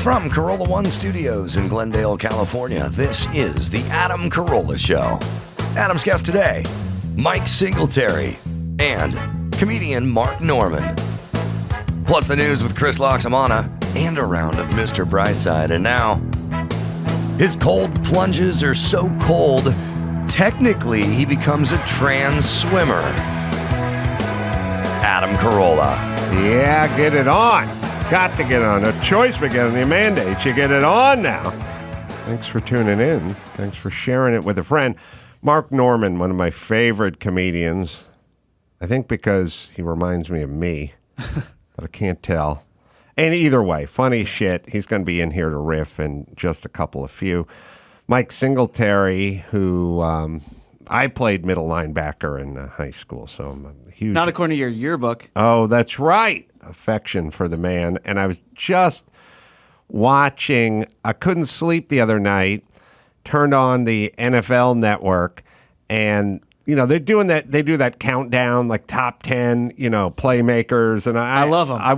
From Carolla One Studios in Glendale, California, this is The Adam Carolla Show. Adam's guest today, Mike Singletary, and comedian Mark Norman. Plus the news with Chris Loxamana and a round of Mr. Brightside. And now, his cold plunges are so cold, technically he becomes a trans swimmer. Adam Carolla. Yeah, get it on. Got to get on. A choice began the mandate. You get it on now. Thanks for tuning in. Thanks for sharing it with a friend. Mark Norman, one of my favorite comedians. I think because he reminds me of me, but I can't tell. And either way, funny shit. He's going to be in here to riff in just a couple of few. Mike Singletary, who I played middle linebacker in high school, so I'm a huge... Not according to your yearbook. Oh, that's right. Affection for the man. And I was just watching, I couldn't sleep the other night, turned on the NFL network, and you know, they're doing that, they do that countdown, like top 10, you know, playmakers, and I love them. I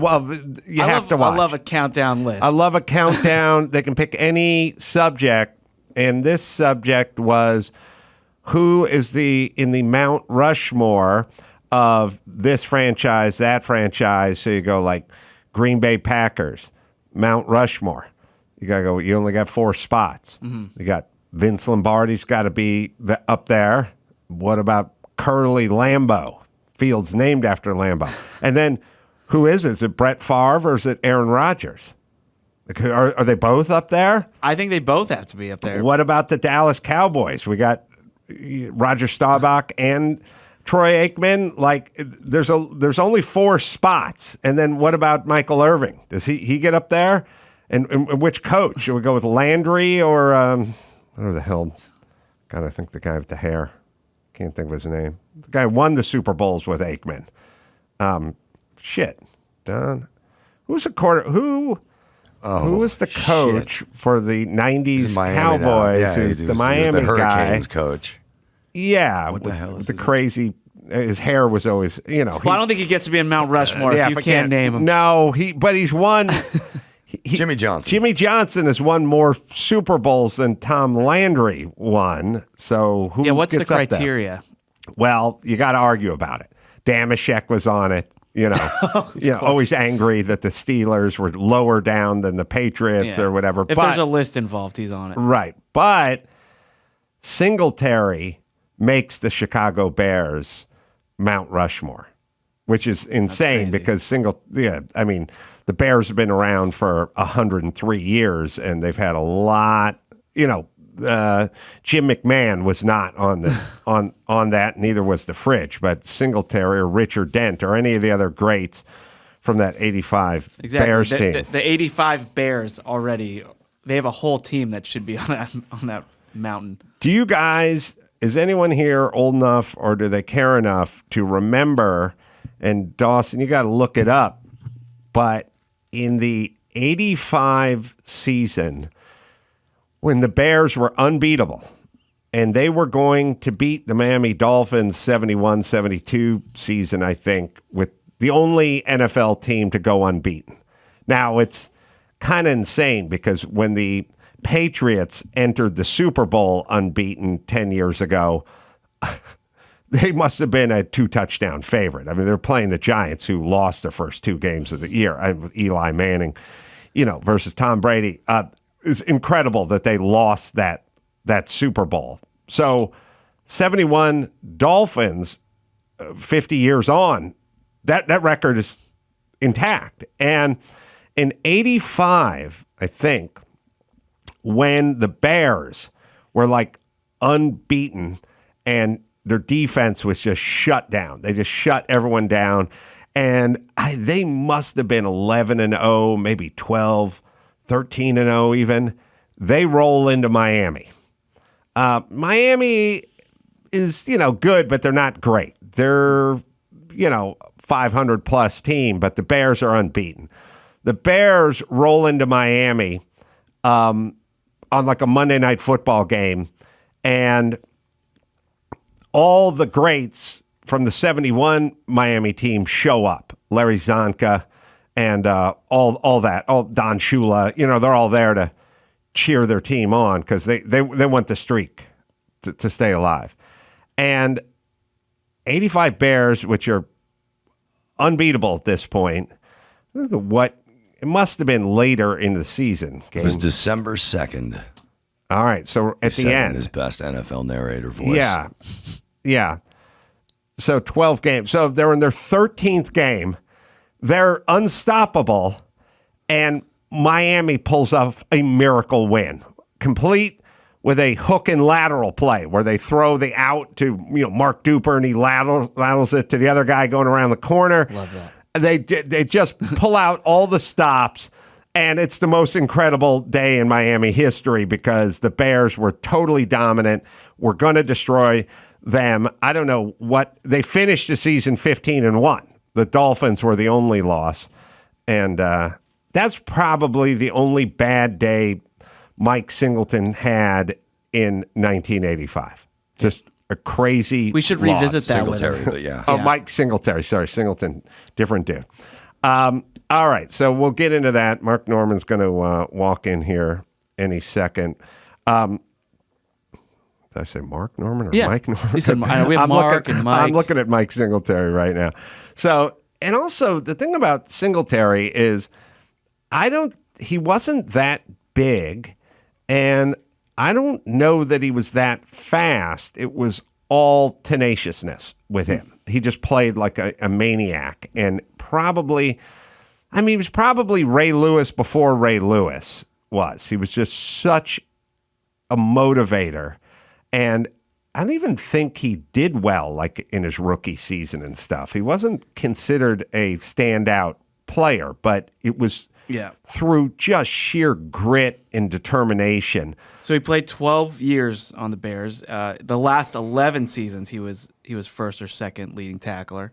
have to watch. I love a countdown list. I love a countdown. They can pick any subject, and this subject was who is in the Mount Rushmore of this franchise, that franchise. So you go like Green Bay Packers, Mount Rushmore. You gotta go. You only got 4 spots. Mm-hmm. You got Vince Lombardi's got to be up there. What about Curly Lambeau? Field's named after Lambeau. And then who is it? Is it Brett Favre or is it Aaron Rodgers? Are they both up there? I think they both have to be up there. What about the Dallas Cowboys? We got Roger Staubach and Troy Aikman. Like there's only 4 spots. And then what about Michael Irving? Does he get up there? And which coach? Should we go with Landry or whatever the hell? God, I think the guy with the hair. Can't think of his name. The guy won the Super Bowls with Aikman. Don. Who's the who was the coach for the 90s Cowboys? Yeah, the Miami the Hurricanes guy. coach. Yeah. What the hell is the crazy, his hair was always, you know. Well, I don't think he gets to be in Mount Rushmore if you can't name him. No, but he's won. Jimmy Johnson. Jimmy Johnson has won more Super Bowls than Tom Landry won. So who what's gets the up there? criteria? Well, you got to argue about it. Damashek was on it. You know, always angry that the Steelers were lower down than the Patriots or whatever. If there's a list involved, he's on it. Right. But Singletary makes the Chicago Bears Mount Rushmore, which is insane because the Bears have been around for 103 years and they've had a lot, you know, Jim McMahon was not on the on that, neither was the Fridge, but Singletary or Richard Dent or any of the other greats from that 85 Bears team. The 85 Bears already, they have a whole team that should be on that mountain. Do you guys, is anyone here old enough or do they care enough to remember, and Dawson, you got to look it up, but in the 85 season, when the Bears were unbeatable and they were going to beat the Miami Dolphins 71-72 season, I think, with the only NFL team to go unbeaten. Now, it's kind of insane because when the Patriots entered the Super Bowl unbeaten 10 years ago, they must have been a 2-touchdown favorite. I mean, they're playing the Giants, who lost their first 2 games of the year, with Eli Manning, you know, versus Tom Brady. It's incredible that they lost that Super Bowl. So 71 Dolphins, 50 years on, that record is intact. And in 85, I think, when the Bears were like unbeaten and their defense was just shut down. They just shut everyone down. And they must have been 11-0, maybe 12, 13-0 even. They roll into Miami. Miami is, you know, good, but they're not great. They're, you know, 500-plus team, but the Bears are unbeaten. The Bears roll into Miami on like a Monday Night Football game, and all the greats from the 71 Miami team show up. Larry Zonka and all that. All Don Shula, they're all there to cheer their team on because they want the streak to stay alive. And 85 Bears, which are unbeatable at this point. What it must have been later in the season. It was December 2nd. All right, so at the end, his best NFL narrator voice. Yeah. So 12 games. So they're in their 13th game. They're unstoppable, and Miami pulls off a miracle win, complete with a hook and lateral play where they throw the out to Mark Duper, and he laterals it to the other guy going around the corner. Love that. They just pull out all the stops, and it's the most incredible day in Miami history because the Bears were totally dominant. We're going to destroy them. I don't know what they finished the season 15-1. The Dolphins were the only loss, and that's probably the only bad day Mike Singleton had in 1985. Just a crazy We should loss. revisit that Singletary, with but yeah. Oh, Mike Singletary. Sorry, Singleton. Different dude. All right, so we'll get into that. Mark Norman's going to walk in here any second. Did I say Mark Norman or Mike Norman? He said, we have Mark and Mike. I'm looking at Mike Singletary right now. So, and also the thing about Singletary is he wasn't that big, and I don't know that he was that fast. It was all tenaciousness with him. He just played like a maniac, and he was probably Ray Lewis before Ray Lewis was. He was just such a motivator, and I don't even think he did well like in his rookie season and stuff. He wasn't considered a standout player, but it was through just sheer grit and determination. So he played 12 years on the Bears. The last 11 seasons, he was first or second leading tackler.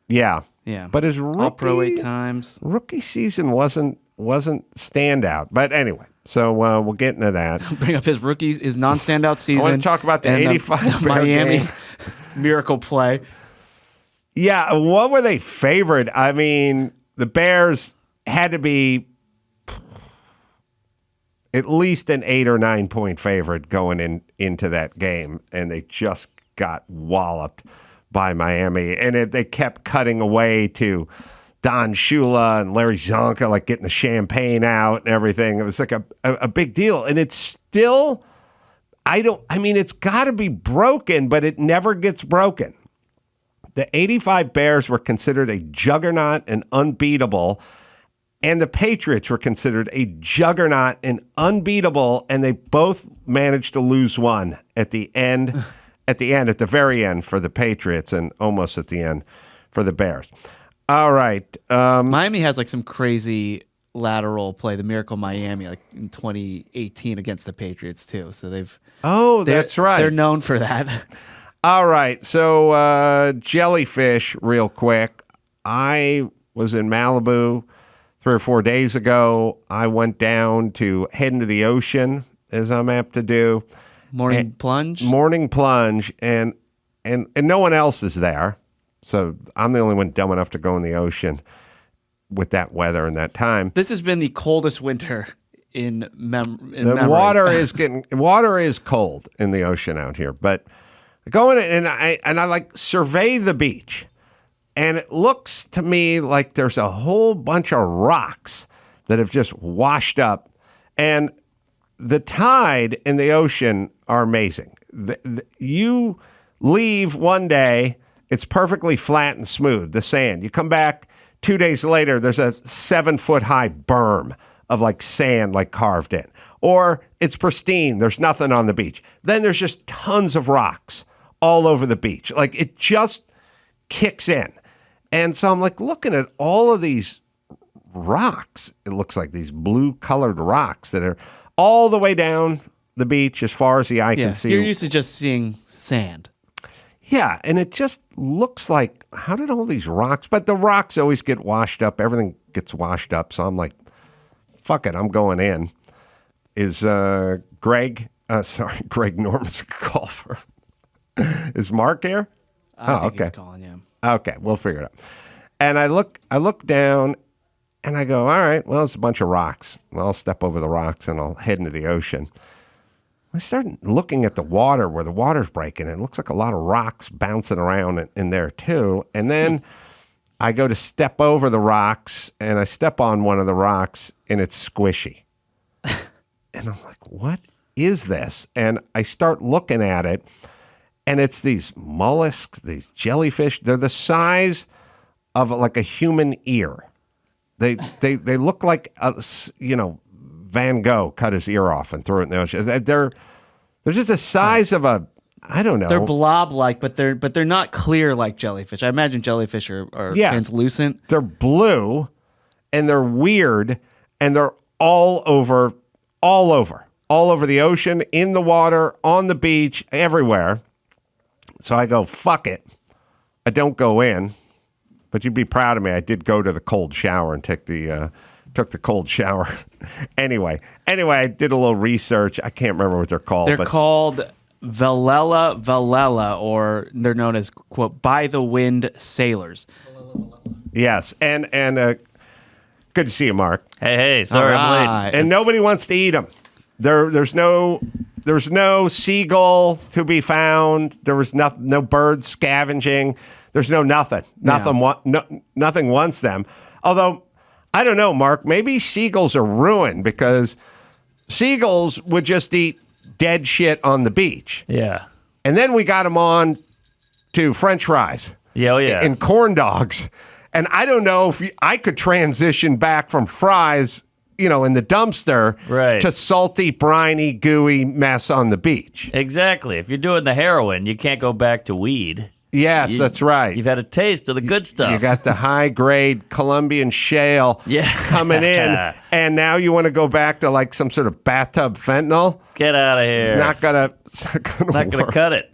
Yeah. But his All-Pro 8 times. Rookie season wasn't standout. But anyway, so we'll get into that. Bring up his non-standout season. I want to talk about the 85 the Miami game. miracle play. Yeah, what were they favored? I mean, the Bears had to be at least an 8 or 9 point favorite going into that game, and they just got walloped by Miami, and they kept cutting away to Don Shula and Larry Zonka, like getting the champagne out and everything. It was like a big deal, and it's still, it's got to be broken, but it never gets broken. The 85 Bears were considered a juggernaut and unbeatable, and the Patriots were considered a juggernaut and unbeatable, and they both managed to lose one at the end. At the very end for the Patriots and almost at the end for the Bears. All right. Miami has like some crazy lateral play, the Miracle Miami, like in 2018 against the Patriots too. So that's right. They're known for that. All right. So jellyfish real quick. I was in Malibu 3 or 4 days ago. I went down to head into the ocean as I'm apt to do. Morning plunge, and no one else is there, so I'm the only one dumb enough to go in the ocean with that weather and that time. This has been the coldest winter in memory. Water is cold in the ocean out here, but I go in and I like survey the beach, and it looks to me like there's a whole bunch of rocks that have just washed up, and the tide in the ocean are amazing. You leave one day, it's perfectly flat and smooth, the sand. You come back 2 days later, there's a 7-foot-high berm of like sand like carved in. Or it's pristine, there's nothing on the beach. Then there's just tons of rocks all over the beach. Like it just kicks in. And so I'm like looking at all of these rocks. It looks like these blue-colored rocks that are all the way down the beach as far as the eye can see. You're used to just seeing sand. Yeah, and it just looks like, how did all these rocks, but the rocks always get washed up. Everything gets washed up. So I'm like, fuck it, I'm going in. Is Greg Norman's a golfer. Is Mark here? I think he's calling, yeah. Okay, we'll figure it out. And I look down, And I go, all right, well, it's a bunch of rocks. Well, I'll step over the rocks and I'll head into the ocean. I started looking at the water where the water's breaking. It looks like a lot of rocks bouncing around in there too. And then I go to step over the rocks and I step on one of the rocks and it's squishy. And I'm like, what is this? And I start looking at it and it's these mollusks, these jellyfish. They're the size of like a human ear. They look like, Van Gogh cut his ear off and threw it in the ocean. They're just the size of a, I don't know. They're blob-like, but they're not clear like jellyfish. I imagine jellyfish are translucent. They're blue, and they're weird, and they're all over the ocean, in the water, on the beach, everywhere. So I go, fuck it. I don't go in, but you'd be proud of me. I did go to the cold shower and took the cold shower. Anyway, I did a little research. I can't remember what they're called. They're called Velella, or they're known as, quote, by the wind sailors. Yes, and good to see you, Mark. Hey, sorry I'm late. And nobody wants to eat them. There's no seagull to be found. There was no birds scavenging. There's nothing. Nothing wants them. Although, I don't know, Mark, maybe seagulls are ruined because seagulls would just eat dead shit on the beach. Yeah. And then we got them on to French fries. Yeah, And corn dogs. And I don't know if I could transition back from fries, in the dumpster to salty, briny, gooey mess on the beach. Exactly. If you're doing the heroin, you can't go back to weed. Yes, that's right. You've had a taste of the good stuff. You got the high-grade Colombian shale coming in, and now you want to go back to like some sort of bathtub fentanyl? Get out of here. It's not gonna cut it.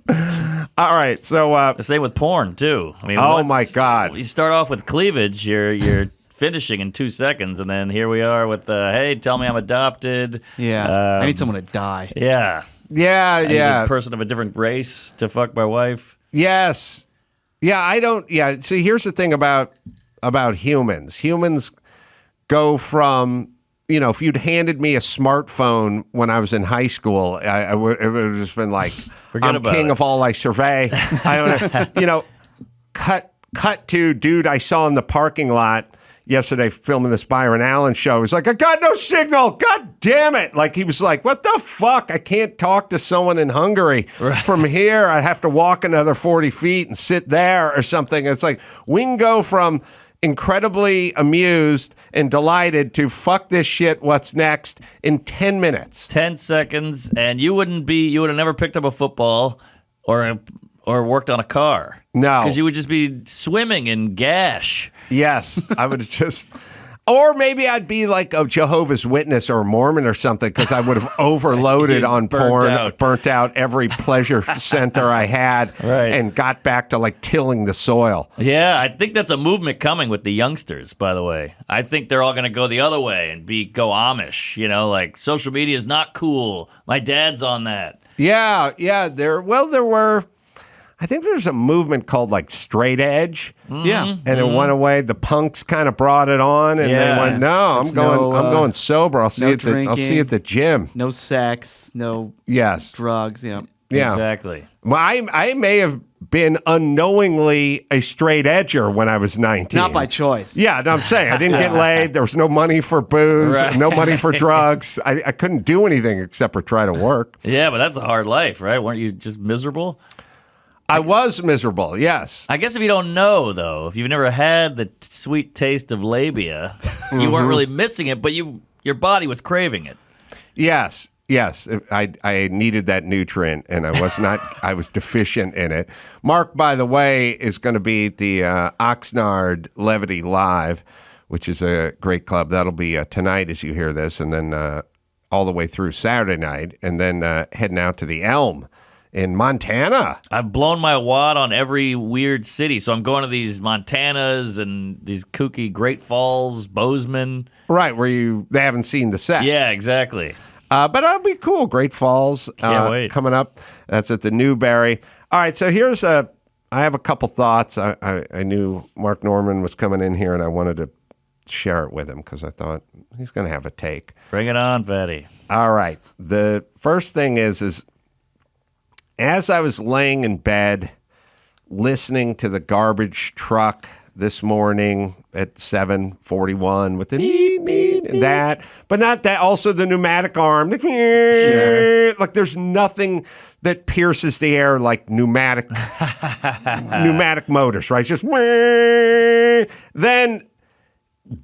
All right, so the same with porn too. I mean, my God! You start off with cleavage. You're finishing in 2 seconds, and then here we are with hey, tell me I'm adopted. Yeah, I need someone to die. Yeah. I need a person of a different race to fuck my wife. Yes. Yeah, I don't. Yeah. See, here's the thing about humans. Humans go from, if you'd handed me a smartphone when I was in high school, it would have just been like, I'm king of all I survey. I own cut to dude I saw in the parking lot yesterday filming this Byron Allen show. He's like, I got no signal. God damn it. Like, he was like, what the fuck? I can't talk to someone in Hungary. From here, I have to walk another 40 feet and sit there or something. It's like, we can go from incredibly amused and delighted to fuck this shit, what's next, in 10 minutes. 10 seconds, and you would have never picked up a football or worked on a car. No. Because you would just be swimming in gash. Yes, I would have just... Or maybe I'd be like a Jehovah's Witness or a Mormon or something because I would have overloaded on porn, burnt out every pleasure center I had, and got back to like tilling the soil. Yeah, I think that's a movement coming with the youngsters, by the way. I think they're all going to go the other way and go Amish, like social media is not cool. My dad's on that. Yeah, there were... I think there's a movement called like straight edge. Yeah. And it went away. The punks kind of brought it on and they went, no, I'm going sober. I'll see you at the gym. No sex, no drugs, Yeah. Exactly. Well, I may have been unknowingly a straight edger when I was 19. Not by choice. Yeah, no, I'm saying I didn't get laid. There was no money for booze, no money for drugs. I couldn't do anything except for try to work. Yeah, but that's a hard life, right? Weren't you just miserable? I was miserable, yes. I guess if you don't know, though, if you've never had the sweet taste of labia, you weren't really missing it, but your body was craving it. Yes. I needed that nutrient, and I was deficient in it. Mark, by the way, is going to be at the Oxnard Levity Live, which is a great club. That'll be tonight as you hear this, and then all the way through Saturday night, and then heading out to the Elm in Montana. I've blown my wad on every weird city, so I'm going to these Montanas and these kooky Great Falls, Bozeman. Right, where they haven't seen the set. Yeah, exactly. But that'll be cool. Great Falls coming up. That's at the Newberry. All right, so I have a couple thoughts. I knew Mark Norman was coming in here, and I wanted to share it with him because I thought he's going to have a take. Bring it on, Fatty. All right. The first thing is as I was laying in bed listening to the garbage truck this morning at 7:41 with the neat, and that, but not that, also the pneumatic arm. Sure. Like there's nothing that pierces the air like pneumatic motors, right? Just then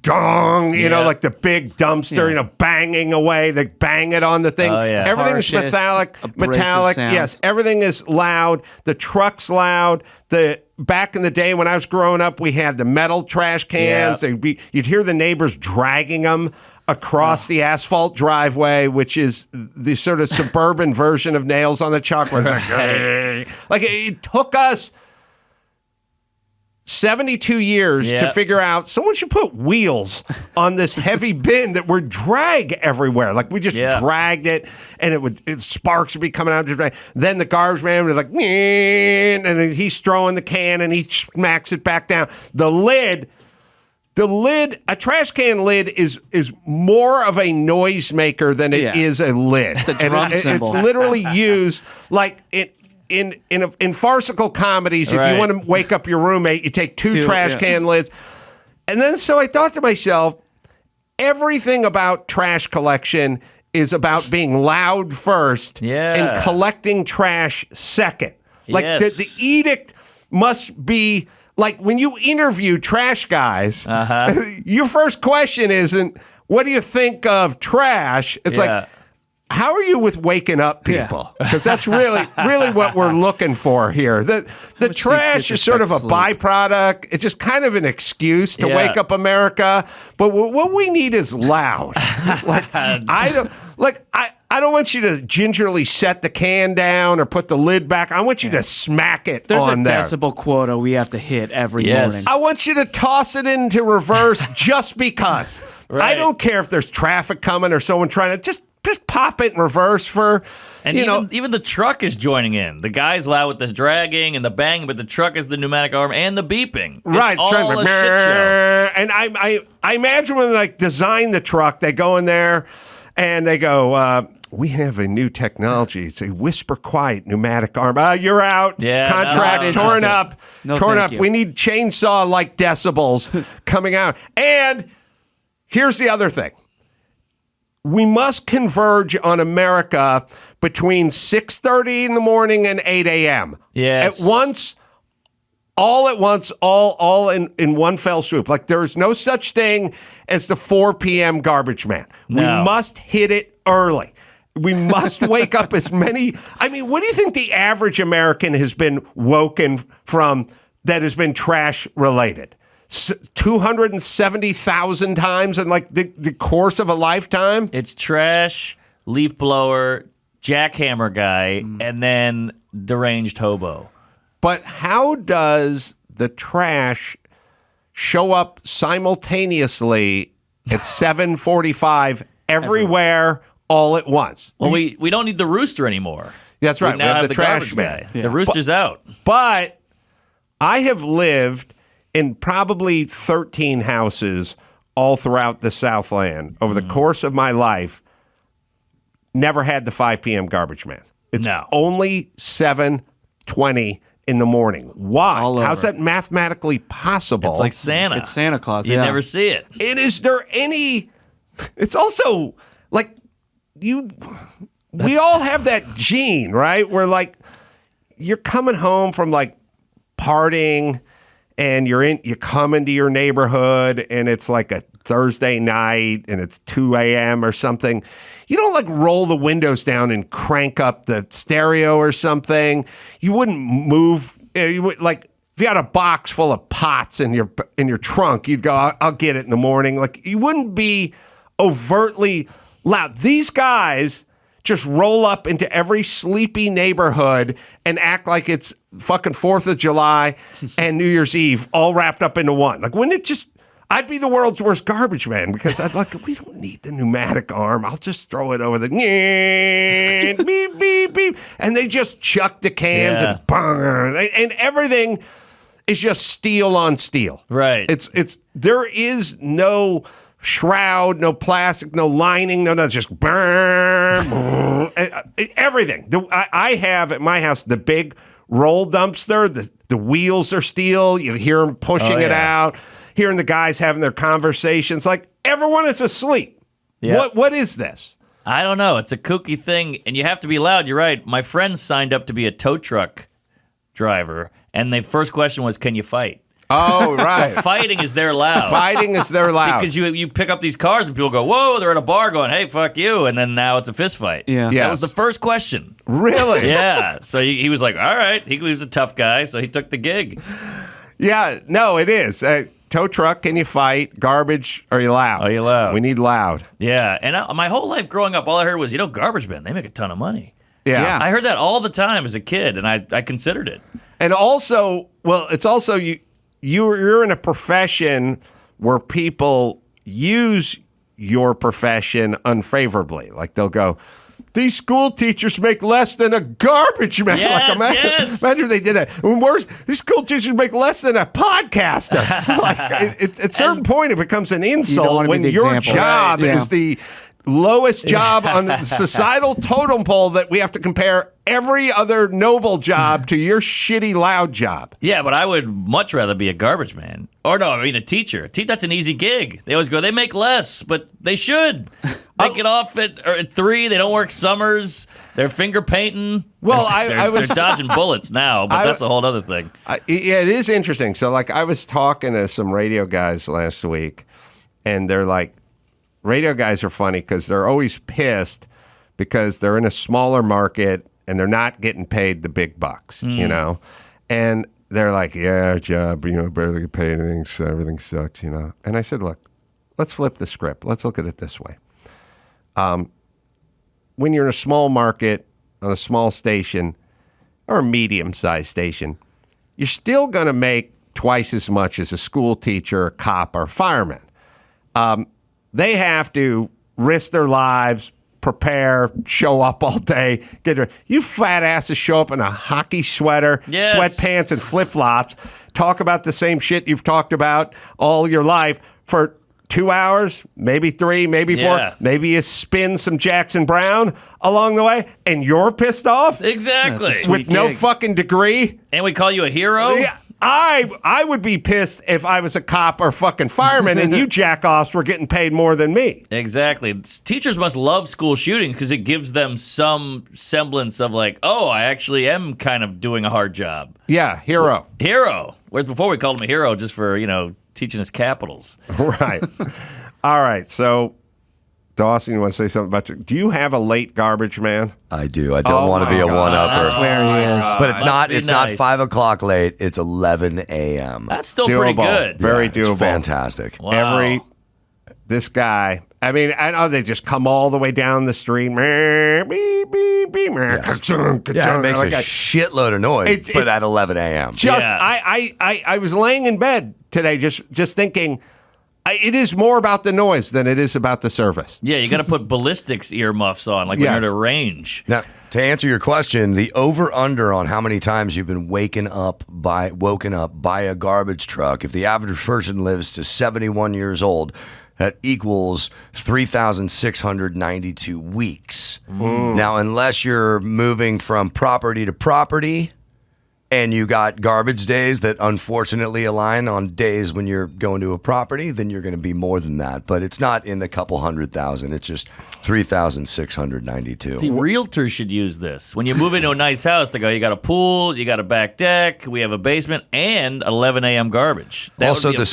dong, you know, like the big dumpster, banging away. They bang it on the thing. Oh, yeah. Everything's Harshest, metallic. sounds. Yes, everything is loud. The truck's loud. Back in the day when I was growing up, we had the metal trash cans. Yeah. You'd hear the neighbors dragging them across the asphalt driveway, which is the sort of suburban version of Nails on the Chalkboard. It's like it took us 72 years to figure out someone should put wheels on this heavy bin that would drag everywhere. Like we just dragged it, and sparks would be coming out. Then the garbage man would like, and then he's throwing the can and he smacks it back down. The lid, a trash can lid is more of a noisemaker than it is a lid. It's a drum cymbal. It's literally used like it. In farcical comedies, if you want to wake up your roommate, you take two trash can lids. And then so I thought to myself, everything about trash collection is about being loud first and collecting trash second. Like the edict must be like when you interview trash guys, your first question isn't, what do you think of trash? It's like, how are you with waking up people? Because that's really what we're looking for here. The trash is sort of a byproduct. It's just kind of an excuse to wake up America. But what we need is loud. I don't want you to gingerly set the can down or put the lid back. I want you to smack it on there. There's a decibel quota we have to hit every morning. I want you to toss it into reverse just because. I don't care if there's traffic coming or someone trying to just pop it in reverse for, even the truck is joining in. The guy's loud with the dragging and the banging, but the truck is the pneumatic arm and the beeping. Right. It's all a shit show. And I imagine when they design the truck, they go in there and they go, we have a new technology. It's a whisper quiet pneumatic arm. You're out. Yeah, contract torn up. Torn up. You. We need chainsaw-like decibels coming out. And here's the other thing. We must converge on America between 6:30 in the morning and 8 a.m. Yes. All at once, all in one fell swoop. Like there is no such thing as the 4 p.m. garbage man. No. We must hit it early. We must wake up as many. I mean, what do you think the average American has been woken from that has been trash related? 270,000 times in like the course of a lifetime? It's trash, leaf blower, jackhammer guy, and then deranged hobo. But how does the trash show up simultaneously at 7:45 everywhere all at once? Well, we don't need the rooster anymore. That's right. We now have the trash garbage man. guy. The rooster's out. But I have lived in probably 13 houses all throughout the Southland over the course of my life, never had the 5 p.m. garbage man. It's only 7:20 in the morning. Why? How's that mathematically possible? It's like Santa. It's Santa Claus. You never see it. And is there any... It's also like we all have that gene, right? Where like you're coming home from like partying and you come into your neighborhood and it's like a Thursday night and it's 2 a.m. or something. You don't like roll the windows down and crank up the stereo or something. You wouldn't move. You would, like if you had a box full of pots in your trunk, you'd go, I'll get it in the morning. Like you wouldn't be overtly loud. These guys just roll up into every sleepy neighborhood and act like it's fucking 4th of July and New Year's Eve all wrapped up into one. Like, wouldn't it just... I'd be the world's worst garbage man because I'd like, we don't need the pneumatic arm. I'll just throw it over the... beep, beep, beep. And they just chuck the cans and bang. And everything is just steel on steel. Right. There is no shroud, no plastic, no lining, no, it's just everything. I have at my house the big roll dumpster. The wheels are steel. You hear them pushing it out, hearing the guys having their conversations. Like everyone is asleep. Yeah. What is this? I don't know. It's a kooky thing, and you have to be loud. You're right. My friend signed up to be a tow truck driver, and the first question was, "Can you fight?" Oh, right. So fighting is their loud. Fighting is their loud. Because you pick up these cars and people go, whoa, they're at a bar going, hey, fuck you. And then now it's a fist fight. Yeah. That was the first question. Really? Yeah. So he was like, all right. He was a tough guy, so he took the gig. Yeah, no, it is. Tow truck, can you fight? Garbage, are you loud? Are you loud? We need loud. Yeah. And my whole life growing up, all I heard was, garbage men, they make a ton of money. Yeah. I heard that all the time as a kid, and I considered it. And also, it's also you're in a profession where people use your profession unfavorably. Like they'll go, these school teachers make less than a garbage man. Yes, Imagine if they did that. And worse, these school teachers make less than a podcaster. At a certain point, it becomes an insult when your job is the lowest job on the societal totem pole that we have to compare every other noble job to your shitty loud job. Yeah, but I would much rather be a garbage man. Or no, I mean a teacher. That's an easy gig. They always go, they make less, but they should. They get off at 3. They don't work summers. They're finger painting. Well, they're dodging bullets now, but that's a whole other thing. Yeah, it is interesting. So, I was talking to some radio guys last week, and they're like, radio guys are funny because they're always pissed because they're in a smaller market and they're not getting paid the big bucks, And they're like, yeah, our job, barely get paid anything, so everything sucks, And I said, look, let's flip the script. Let's look at it this way. When you're in a small market, on a small station, or a medium-sized station, you're still going to make twice as much as a school teacher, a cop, or a fireman. They have to risk their lives, prepare, show up all day. You fat asses show up in a hockey sweater, sweatpants, and flip-flops, talk about the same shit you've talked about all your life for 2 hours, maybe 3, maybe 4. Maybe you spin some Jackson Brown along the way, and you're pissed off? Exactly. With no fucking degree? And we call you a hero? Yeah. I would be pissed if I was a cop or fucking fireman and you jack-offs were getting paid more than me. Exactly. Teachers must love school shooting because it gives them some semblance of I actually am kind of doing a hard job. Yeah, hero. Whereas before we called him a hero just for, teaching us capitals. Right. All right, so Dawson, you want to say something about do you have a late garbage man? I do. I don't want to be a one-upper. That's where he is. But it's not. It's not nice. 5 o'clock late. It's 11 a.m. That's still Doable. pretty good. Very It's doable. fantastic. Wow. This guy. I mean, I know they just come all the way down the street. Beep, beep, beep, ka-chung, Yeah, it makes like a shitload of noise, but at 11 a.m. I was laying in bed today just thinking, it is more about the noise than it is about the service. Yeah, you got to put ballistics earmuffs on, when you're at a range. Now, to answer your question, the over-under on how many times you've been woken up by a garbage truck, if the average person lives to 71 years old, that equals 3,692 weeks. Now, unless you're moving from property to property and you got garbage days that unfortunately align on days when you're going to a property, then you're going to be more than that. But it's not in the couple 100,000. It's just 3,692. See, realtors should use this. When you move into a nice house, they go, you got a pool, you got a back deck, we have a basement, and 11 a.m. garbage. That Also, would be a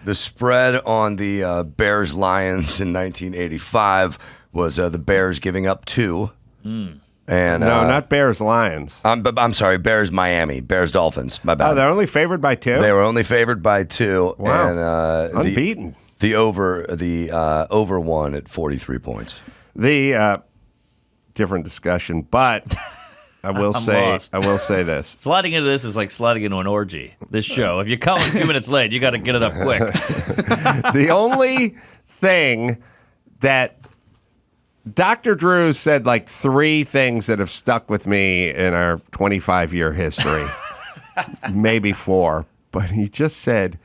the spread on the Bears-Lions in 1985 was the Bears giving up 2. And, no, not Bears Lions. I'm sorry, Bears Miami, Bears Dolphins. My bad. Oh, they're only favored by 2? They were only favored by 2. Wow. And, unbeaten. The over won at 43 points. The different discussion, but I will say this. Sliding into this is like sliding into an orgy, this show. If you come a few minutes late, you got to get it up quick. The only thing that Dr. Drew said 3 things that have stuck with me in our 25-year history, maybe 4. but he just said,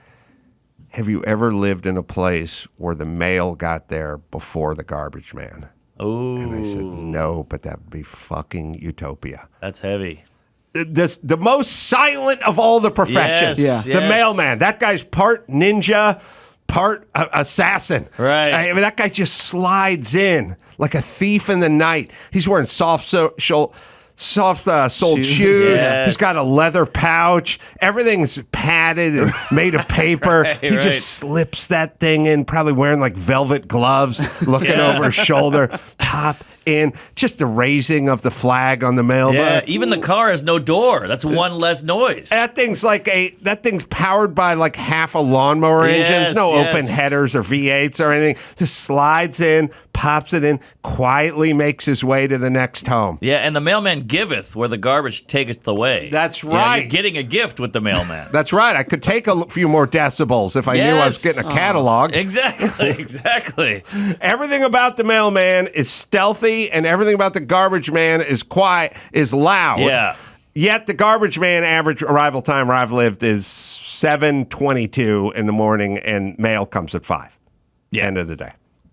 have you ever lived in a place where the mail got there before the garbage man? Oh, And I said, no, but that would be fucking utopia. that's heavy. The most silent of all the professions. Yes, The yes. mailman. That guy's part ninja, part assassin. Right. I mean, that guy just slides in like a thief in the night. He's wearing soft-soled shoes. Yes. He's got a leather pouch. Everything's padded and made of paper. Right, he right. just slips that thing in, probably wearing like velvet gloves, looking over his shoulder. Pop in. Just the raising of the flag on the mailbox. Yeah, even the car has no door. That's one less noise. That thing's powered by like half a lawnmower engine. There's no yes. open headers or V8s or anything. Just slides in, pops it in, quietly makes his way to the next home. Yeah, and the mailman giveth where the garbage taketh away. That's You know, right. you're getting a gift with the mailman. That's right. I could take a few more decibels if I knew I was Yes. getting a catalog. Exactly. Everything about the mailman is stealthy, and everything about the garbage man is quiet, is loud. Yeah. Yet the garbage man average arrival time where I've lived is 7:22 in the morning, and mail comes at 5. Yeah. End of the day.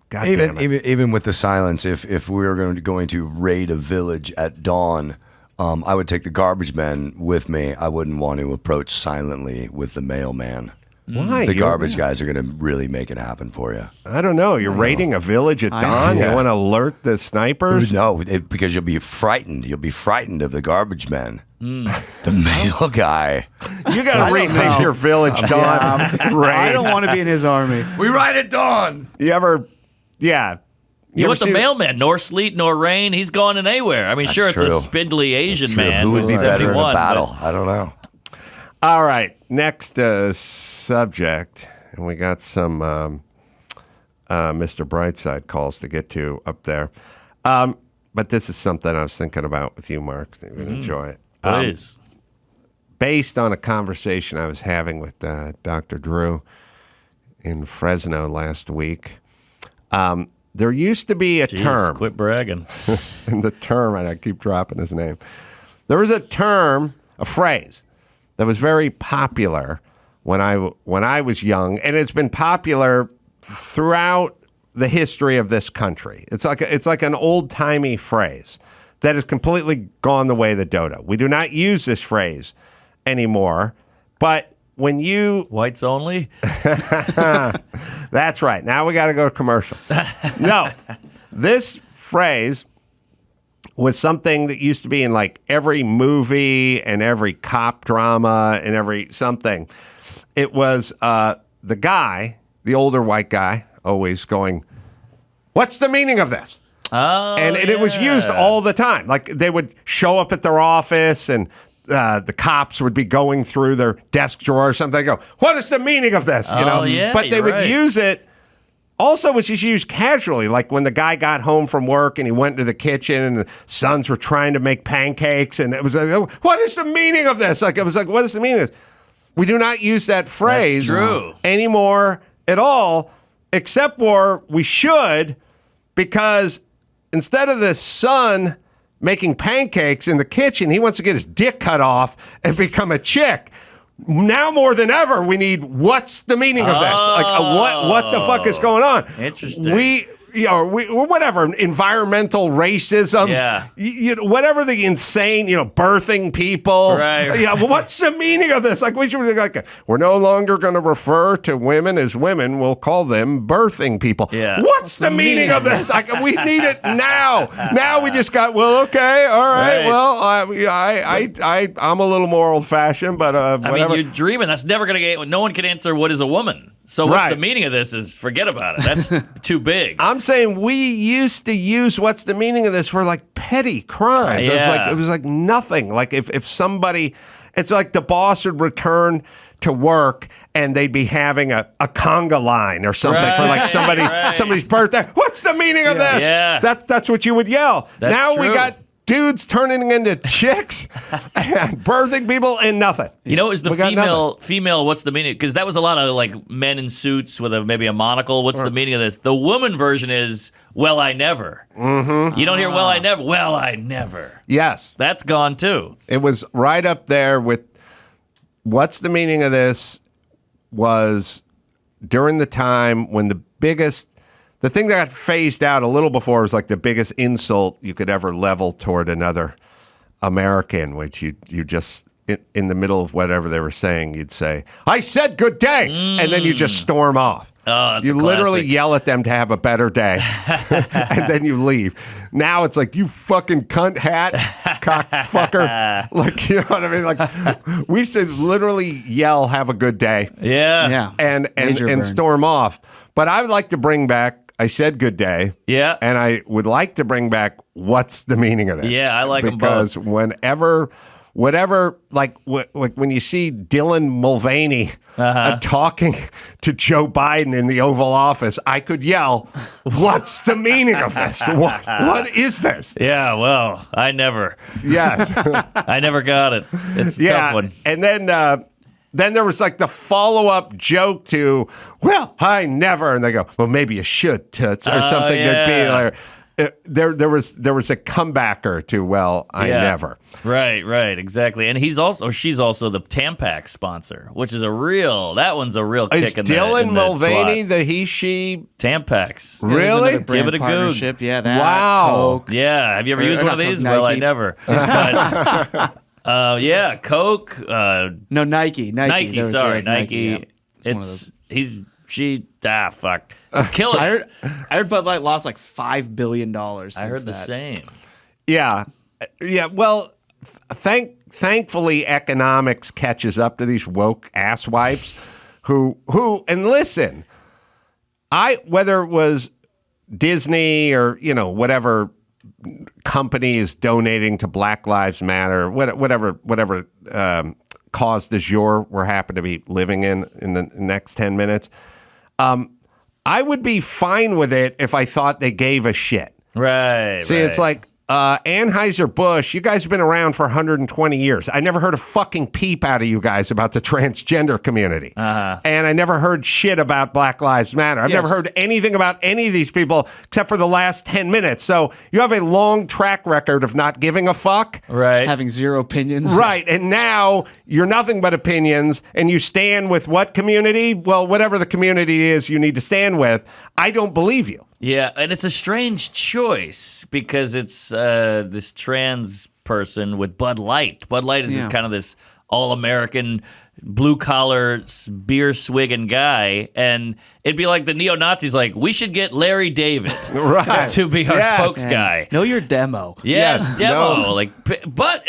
God damn it. Even with the silence, if we were going to raid a village at dawn, I would take the garbage men with me. I wouldn't want to approach silently with the mailman. Why? The You're- garbage guys are going to really make it happen for you. I don't know. You're raiding a village at dawn? Yeah. You want to alert the snipers? No, because you'll be frightened. You'll be frightened of the garbage men. The mail guy. You got to rethink your village dawn raid. I don't want to be in his army. We ride at dawn. You ever, yeah. You ever want the see- mailman, nor sleet nor rain, he's gone anywhere. I mean, That's sure, it's true. a spindly Asian man. Who would be who's better in a 71, battle? I don't know. All right, next subject, and we got some Mr. Brightside calls to get to up there. But this is something I was thinking about with you, Mark. I think you'd enjoy it. but Please. Based on a conversation I was having with Dr. Drew in Fresno last week, there used to be a Jeez, term. quit bragging. And the term, and I keep dropping his name. There was a term, a phrase that was very popular when I was young, and it's been popular throughout the history of this country. It's like an old-timey phrase that has completely gone the way of the dodo. We do not use this phrase anymore, but when you Whites only? That's right. Now we got to go to commercial. No, this phrase was something that used to be in like every movie and every cop drama and every something. It was the guy, the older white guy, always going, "What's the meaning of this?" Oh, And it was used all the time. Like they would show up at their office and the cops would be going through their desk drawer or something. They go, "What is the meaning of this?" You know, yeah, but they you're would right. use it. Also, was just used casually, like when the guy got home from work and he went to the kitchen and the sons were trying to make pancakes, and it was like, "Oh, what is the meaning of this?" Like it was like, "What is the meaning of this?" We do not use that phrase true. anymore at all, except for we should, because instead of the son making pancakes in the kitchen, he wants to get his dick cut off and become a chick. Now more than ever, we need what's the meaning of this? Like what the fuck is going on? Interesting. We whatever environmental racism, Yeah. whatever the insane, birthing people, Right. what's the meaning of this? Like we should be like, we're no longer going to refer to women as women. We'll call them birthing people. Yeah. What's the meaning of this? Like we need it now. Now we just got okay, all right. Right. Well, I'm a little more old fashioned, but I whatever. mean, you're dreaming. That's never going to get. No one can answer what is a woman. So what's Right. the meaning of this? Is forget about it. That's too big. I'm saying we used to use what's the meaning of this for like petty crimes. Yeah. It was like nothing. Like if somebody, it's like the boss would return to work and they'd be having a conga line or something for like somebody's birthday. What's the meaning of this? Yeah. That's what you would yell. That's now we true. got dudes turning into chicks and birthing people and nothing. You know, is the We got female? What's the meaning? Because that was a lot of like men in suits with maybe a monocle. What's the meaning of this? The woman version is well, I never. Mm-hmm. You don't hear well, I never. Well, I never. Yes. That's gone too. It was right up there with what's the meaning of this was during the time when the thing that got phased out a little before was like the biggest insult you could ever level toward another American, which you just, in the middle of whatever they were saying, you'd say, "I said good day," and then you just storm off. Oh, you literally yell at them to have a better day, and then you leave. Now it's like, "You fucking cunt hat, cock fucker." Like, you know what I mean? Like, we should literally yell, "Have a good day." Yeah. And storm off. But I would like to bring back, "I said good day." Yeah. And I would like to bring back, "What's the meaning of this?" Yeah, I like them both. Because whatever, like when you see Dylan Mulvaney talking to Joe Biden in the Oval Office, I could yell, "What's the meaning of this? What is this?" Yeah, well, I never. Yes. I never got it. It's a tough one. And then there was like the follow-up joke to, "Well, I never," and they go, "Well, maybe you should, toots," or something. Yeah. That'd be like, there was a comebacker to, "Well, I never." Right, exactly. And she's also the Tampax sponsor, which is that one's a real kick Is in the Dylan Mulvaney twat. the he/she? Tampax. Really? Give it a partnership. goog. Yeah, that. Wow. Coke. Yeah, have you ever Or used one not of these? Coke, Well, I Nike. never. But, yeah, Coke. No, Nike. Nike, sorry, Nike. Yeah. It's Fuck. It's killing. I heard Bud Light lost like $5 billion. I heard the same. Yeah. Well, thankfully economics catches up to these woke asswipes who and listen, whether it was Disney or, whatever company is donating to Black Lives Matter, whatever cause du jour we're happen to be living in the next 10 minutes, I would be fine with it if I thought they gave a shit. Right. See, it's like, Anheuser-Busch, you guys have been around for 120 years. I never heard a fucking peep out of you guys about the transgender community. And I never heard shit about Black Lives Matter. I've never heard anything about any of these people except for the last 10 minutes. So you have a long track record of not giving a fuck. Right. Having zero opinions. Right. And now you're nothing but opinions, and you stand with what community? Well, whatever the community is you need to stand with. I don't believe you. Yeah, and it's a strange choice because it's this trans person with Bud Light. Bud Light is just kind of this all-American, blue-collar, beer-swigging guy, and it'd be like the neo-Nazis like, we should get Larry David to be our spokes guy. Know your demo. Yes, demo. And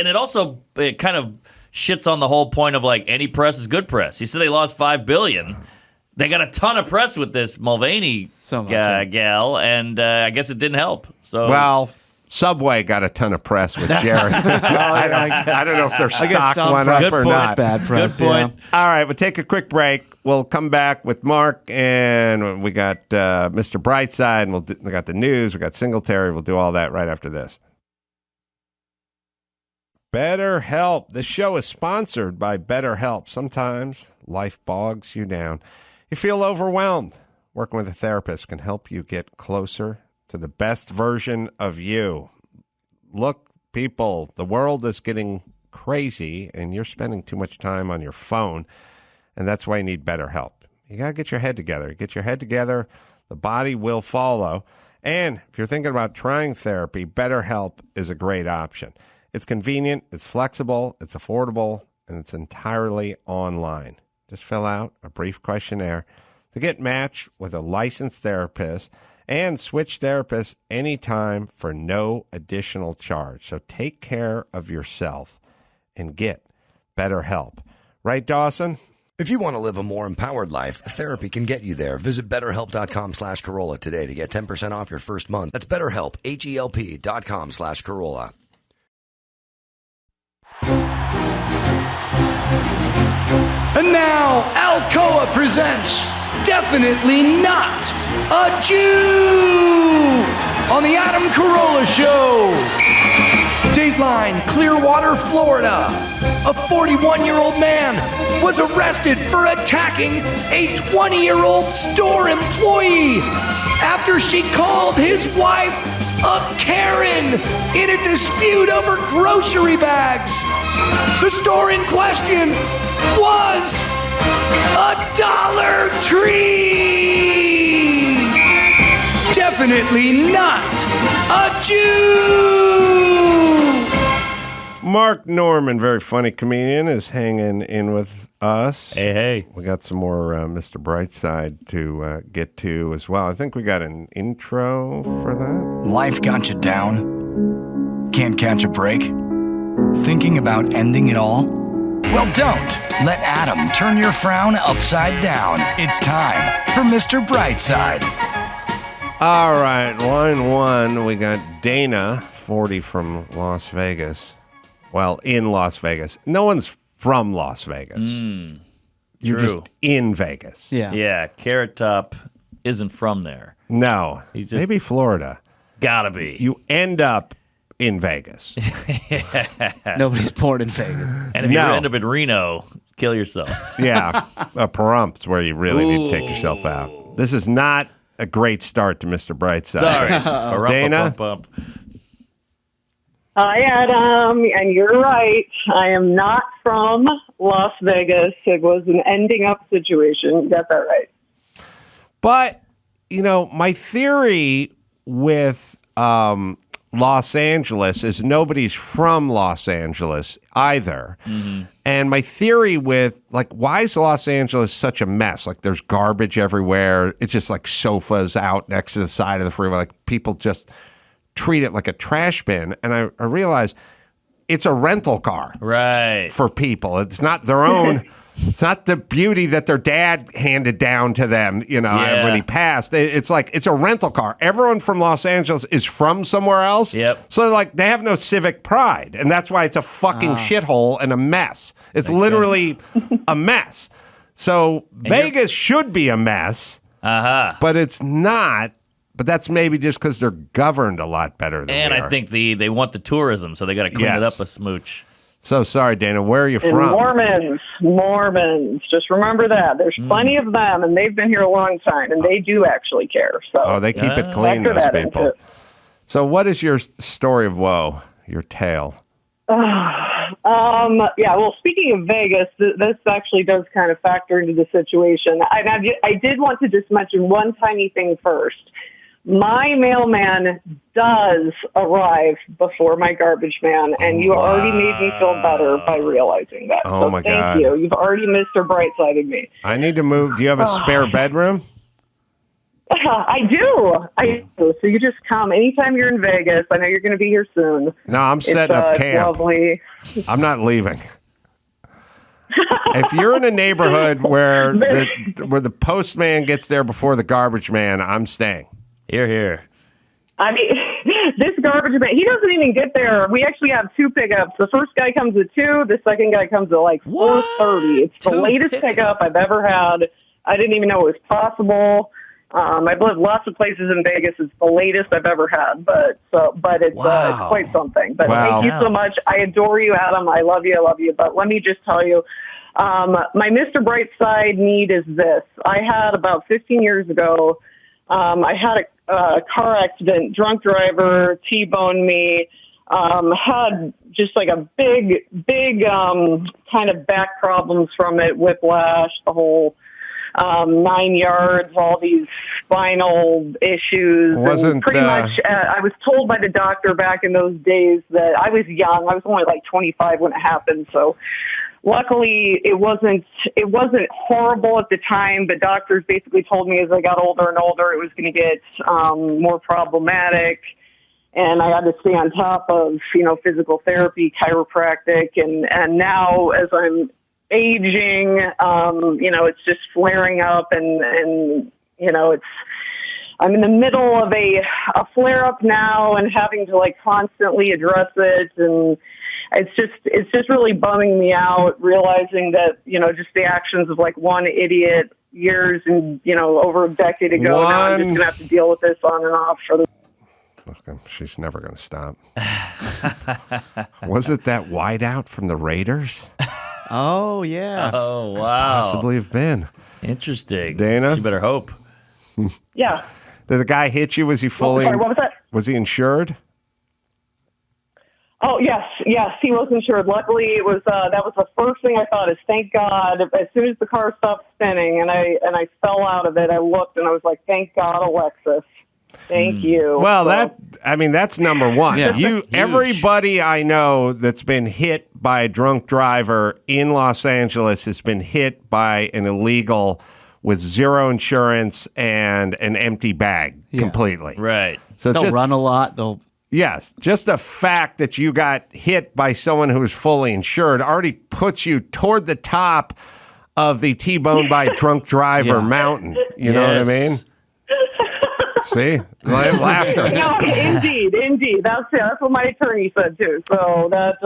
it kind of shits on the whole point of like any press is good press. You said they lost $5 billion. They got a ton of press with this Mulvaney gal, and I guess it didn't help. So well, Subway got a ton of press with Jared. I don't know if their stock went up or not. Bad press. Good point. Yeah. All right, we'll take a quick break. We'll come back with Mark, and we got Mr. Brightside, and we got the news. We got Singletary. We'll do all that right after this. BetterHelp. This show is sponsored by BetterHelp. Sometimes life bogs you down. You feel overwhelmed. Working with a therapist can help you get closer to the best version of you. Look, people, the world is getting crazy, and you're spending too much time on your phone, and that's why you need BetterHelp. You got to get your head together. Get your head together, the body will follow. And if you're thinking about trying therapy, BetterHelp is a great option. It's convenient, it's flexible, it's affordable, and it's entirely online. Just fill out a brief questionnaire to get matched with a licensed therapist and switch therapists anytime for no additional charge. So take care of yourself and get BetterHelp. Right, Dawson? If you want to live a more empowered life, therapy can get you there. Visit BetterHelp.com/Carolla today to get 10% off your first month. That's BetterHelp, HELP.com/Carolla. And now, Alcoa presents Definitely Not a Jew on the Adam Carolla Show. Dateline, Clearwater, Florida. A 41-year-old man was arrested for attacking a 20-year-old store employee after she called his wife a Karen in a dispute over grocery bags. The store in question was a Dollar Tree. Definitely not a Jew. Mark Norman, very funny comedian, is hanging in with us. Hey. We got some more Mr. Brightside to get to as well. I think we got an intro for that. Life got you down? Can't catch a break? Thinking about ending it all? Well, don't. Let Adam turn your frown upside down. It's time for Mr. Brightside. All right, line one, we got Dana, 40 from Las Vegas. Well, in Las Vegas. No one's from Las Vegas. You're true. just in Vegas. Yeah. Yeah, Carrot Top isn't from there. No, He's just- maybe Florida. Gotta be. You end up in Vegas. Nobody's born in Vegas. And if you No. end up in Reno, kill yourself. Yeah, a Pahrumph's where you really need to take yourself out. This is not a great start to Mr. Brightside. Sorry. Dana? Bump. Hi, Adam, and you're right. I am not from Las Vegas. It was an ending up situation. You got that right. But, you know, my theory with Los Angeles is nobody's from Los Angeles either. Mm-hmm. And my theory with, like, why is Los Angeles such a mess? Like, there's garbage everywhere. It's just like sofas out next to the side of the freeway. Like, people just treat it like a trash bin. And I realize it's a rental car. Right. For people. It's not their own. It's not the beauty that their dad handed down to them, you know, Yeah. when he passed. It's like, it's a rental car. Everyone from Los Angeles is from somewhere else. Yep. So, like, they have no civic pride. And that's why it's a fucking shithole and a mess. It's literally a mess. So, Vegas should be a mess, but it's not. But that's maybe just because they're governed a lot better than And we I are. think they want the tourism, so they got to clean it Yes. up a smooch. So sorry, Dana. Where are you And from? Mormons. Just remember that. There's plenty of them, and they've been here a long time, and they do actually care. So Oh, they keep it clean, factor those that into people. it. So what is your story of woe, your tale? Yeah, well, speaking of Vegas, this actually does kind of factor into the situation. I did want to just mention one tiny thing first. My mailman does arrive before my garbage man, and you already made me feel better by realizing that. Oh, so my thank God. you. You've already Mr. Brightsided me. I need to move. Do you have a spare bedroom? I do. So you just come anytime you're in Vegas. I know you're going to be here soon. No, I'm setting up It's camp. lovely. I'm not leaving. If you're in a neighborhood where the postman gets there before the garbage man, I'm staying. Here. I mean, this garbage man, he doesn't even get there. We actually have two pickups. The first guy comes at 2. The second guy comes at like 4:30. It's the Two latest pickup I've ever had. I didn't even know it was possible. I've lived lots of places in Vegas. It's the latest I've ever had, but it's Wow. quite something. But Wow. thank you so much. I adore you, Adam. I love you. But let me just tell you, my Mr. Brightside need is this. I had about 15 years ago, I had a car accident, drunk driver, T-boned me, had just like a big kind of back problems from it, whiplash, the whole 9 yards, all these spinal issues. Wasn't, and pretty much, I was told by the doctor back in those days that I was young. I was only like 25 when it happened, so luckily it wasn't horrible at the time, but doctors basically told me as I got older and older it was going to get more problematic, and I had to stay on top of, physical therapy, chiropractic, and now as I'm aging, it's just flaring up, and I'm in the middle of a flare up now and having to like constantly address it, and it's just really bumming me out, realizing that, just the actions of like one idiot years and, over a decade ago. Now I'm just going to have to deal with this on and off for the. Okay, she's never going to stop. Was it that wideout from the Raiders? Oh, yeah. Oh, wow. Possibly have been. Interesting. Dana? You better hope. Yeah. Did the guy hit you? Was he fully? Sorry, what was that? Was he insured? Oh yes, he was insured. Luckily, it was that was the first thing I thought is thank God. As soon as the car stopped spinning and I fell out of it, I looked and I was like, thank God, Alexis. Thank you. Well, So, that's number one. Yeah. Everybody I know that's been hit by a drunk driver in Los Angeles has been hit by an illegal with zero insurance and an empty bag completely. Right. So They'll run a lot. Yes, just the fact that you got hit by someone who's fully insured already puts you toward the top of the T-bone by drunk driver mountain. You know what I mean? See, laughter. no, indeed. That's what my attorney said too. So that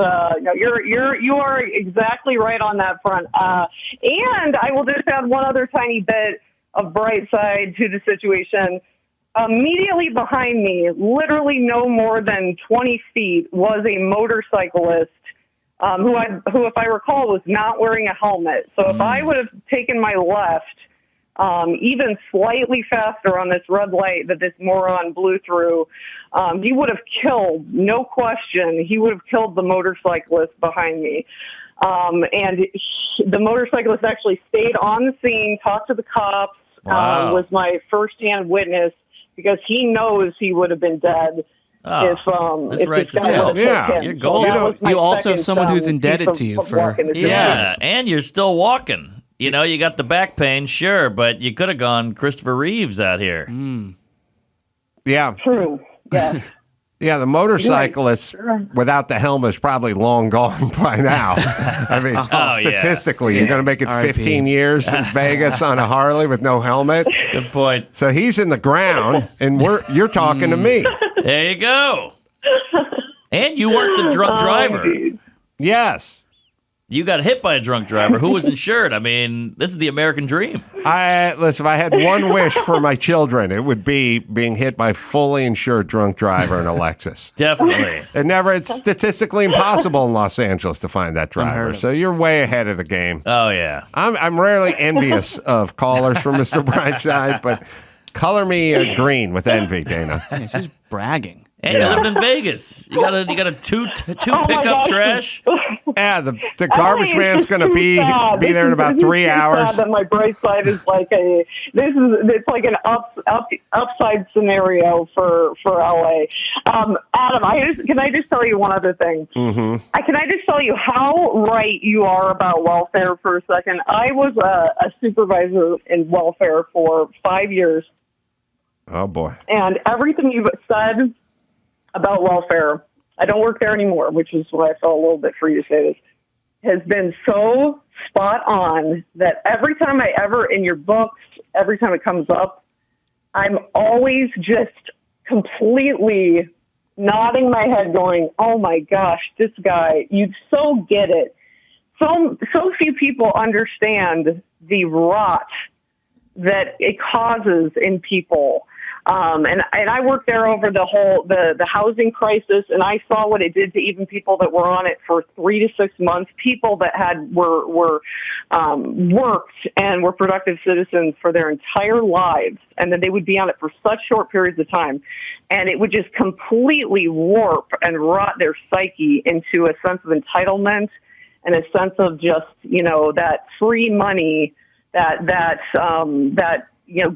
you are exactly right on that front. And I will just add one other tiny bit of bright side to the situation. Immediately behind me, literally no more than 20 feet, was a motorcyclist who, if I recall, was not wearing a helmet. So if I would have taken my left, even slightly faster on this red light that this moron blew through, he would have killed, no question, he would have killed the motorcyclist behind me. The motorcyclist actually stayed on the scene, talked to the cops, was my firsthand witness, because he knows he would have been dead if right this guy would have Yeah. hit him. You're golden. That was my You also have second, someone who's indebted piece to you of for- luck in the Yeah, situation. and you're still walking. You know, you got the back pain, sure, but you could have gone Christopher Reeves out here. Yeah. True. Yeah. Yeah, the motorcyclist without the helmet is probably long gone by now. I mean, statistically, you're going to make it R.I.P. 15 years in Vegas on a Harley with no helmet. Good point. So he's in the ground, and you're talking to me. There you go. And you weren't the drunk driver. Yes. You got hit by a drunk driver who was insured. I mean, this is the American dream. Listen, if I had one wish for my children, it would be being hit by a fully insured drunk driver in a Lexus. Definitely. It's statistically impossible in Los Angeles to find that driver. So you're way ahead of the game. Oh, yeah. I'm rarely envious of callers from Mr. Brightside, but color me green with envy, Dana. Yeah, she's bragging. And you're living in Vegas. You got a two pickup gosh. Yeah, trash. the garbage man's going to be there in about 3 hours. Sad that my bright side is like it's like an upside scenario for LA. Adam, can I just tell you one other thing? Mm-hmm. Can I just tell you how right you are about welfare for a second? I was a supervisor in welfare for 5 years. Oh, boy. And everything you've said about welfare, I don't work there anymore, which is why I felt a little bit for you to say this, has been so spot on that every time in your books, every time it comes up, I'm always just completely nodding my head going, oh my gosh, this guy, you so get it. So few people understand the rot that it causes in people. And I worked there over the housing crisis, and I saw what it did to even people that were on it for 3 to 6 months, people that were worked and were productive citizens for their entire lives, and then they would be on it for such short periods of time, and it would just completely warp and rot their psyche into a sense of entitlement and a sense of just, that free money, that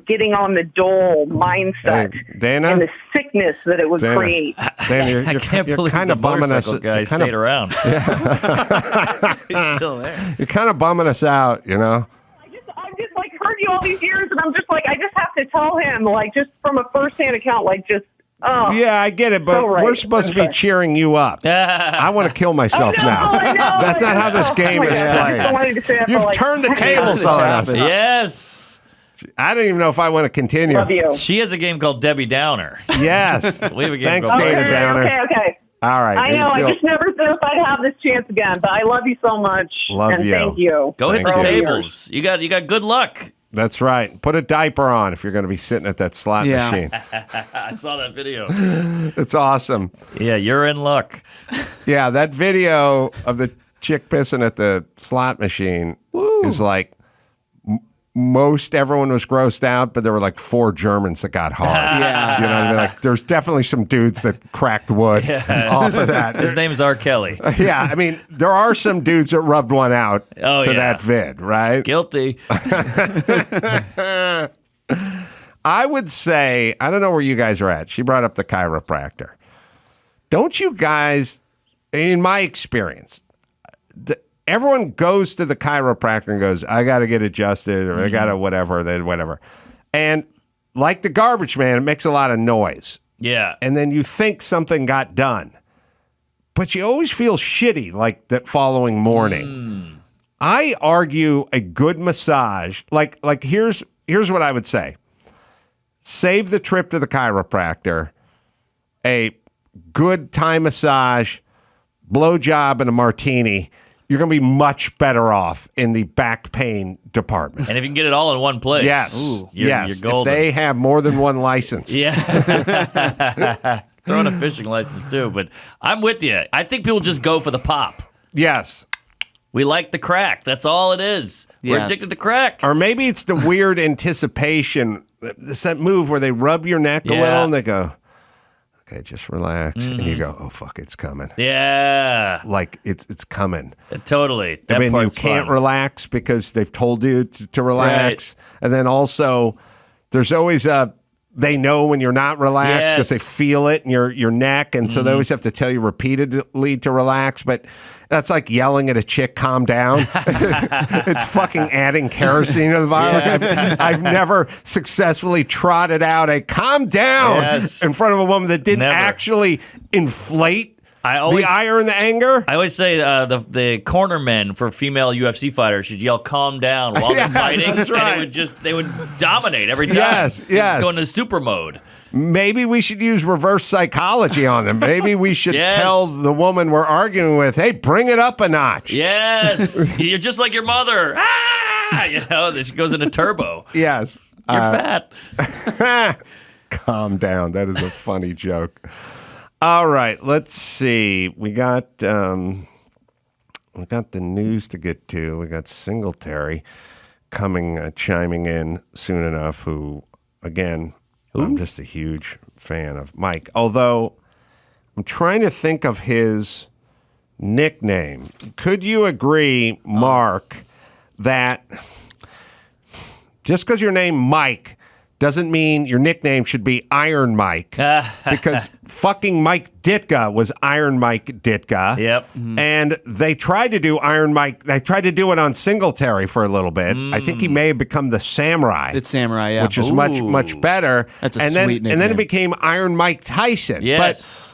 getting on the dole mindset, Dana, and the sickness that it would create. Dana, I can't you're believe kind the of bumming us. motorcycle guy stayed around. It's still there. You're kind of bumming us out, I've just heard you all these years, and I'm just I just have to tell him, just from a firsthand account, Yeah, I get it, but we're supposed to be cheering you up. I want to kill myself now. I know. That's not how this game is I wanted to say played. that You've for, turned the tables on us. Yes. I don't even know if I want to continue. Love you. She has a game called Debbie Downer. Yes. We have a game Thanks, called Dana Downer. Okay. All right. I know. I just never knew if I'd have this chance again, but I love you so much. Love you. Thank you. Go hit Thank the you. tables. You got good luck. That's right. Put a diaper on if you're going to be sitting at that slot machine. I saw that video. It's awesome. Yeah, you're in luck. Yeah, that video of the chick pissing at the slot machine is most everyone was grossed out, but there were like 4 Germans that got hard. Yeah. You know what I mean? Like, there's definitely some dudes that cracked wood off of that. His name's R. Kelly. Yeah, I mean, there are some dudes that rubbed one out Oh, to yeah. that vid, right? Guilty. I would say, I don't know where you guys are at. She brought up the chiropractor. Don't you guys, in my experience, everyone goes to the chiropractor and goes, I got to get adjusted or I got to whatever. And like the garbage man, it makes a lot of noise. Yeah. And then you think something got done. But you always feel shitty like that following morning. I argue a good massage, like here's what I would say. Save the trip to the chiropractor, a good Thai massage, blowjob, and a martini. You're going to be much better off in the back pain department. And if you can get it all in one place, Yes. you're If golden. they have more than one license. Yeah. Throw in a fishing license too, but I'm with you. I think people just go for the pop. Yes. We like the crack. That's all it is. We're Yeah. addicted to crack. Or maybe it's the weird anticipation. It's that move where they rub your neck a Yeah. little and they go, okay, just relax. And you go, oh, fuck, it's coming. Yeah. Like, it's coming. Totally. That I mean, you part's can't fun. relax because they've told you to relax. And then also, there's always they know when you're not relaxed because they Yes. feel it in your neck. And so they always have to tell you repeatedly to relax. But that's like yelling at a chick, calm down. It's fucking adding kerosene to the fire. I've never successly trotted out a calm down Yes. in front of a woman that didn't Never. actually inflate I always- the ire and the anger. I always say the cornermen for female UFC fighters should yell "calm down" while Yeah, they're fighting, that's right. and they would dominate every time. Yes, yes. Go into super mode. Maybe we should use reverse psychology on them. Maybe we should Yes. tell the woman we're arguing with, hey, bring it up a notch. Yes, you're just like your mother. Ah, you know, she goes into turbo. Yes. You're fat. Calm down. That is a funny joke. All right, let's see. We got the news to get to. We got Singletary coming, chiming in soon enough, who, again, I'm just a huge fan of Mike. Although I'm trying to think of his nickname. Could you agree, Mark, that just because your name Mike doesn't mean your nickname should be Iron Mike? Because fucking Mike Ditka was Iron Mike Ditka. Yep. And they tried to do Iron Mike. They tried to do it on Singletary for a little bit. I think he may have become the Samurai. It's Samurai, yeah. Which is much better. That's a and then, sweet And then nickname. it became Iron Mike Tyson. Yes.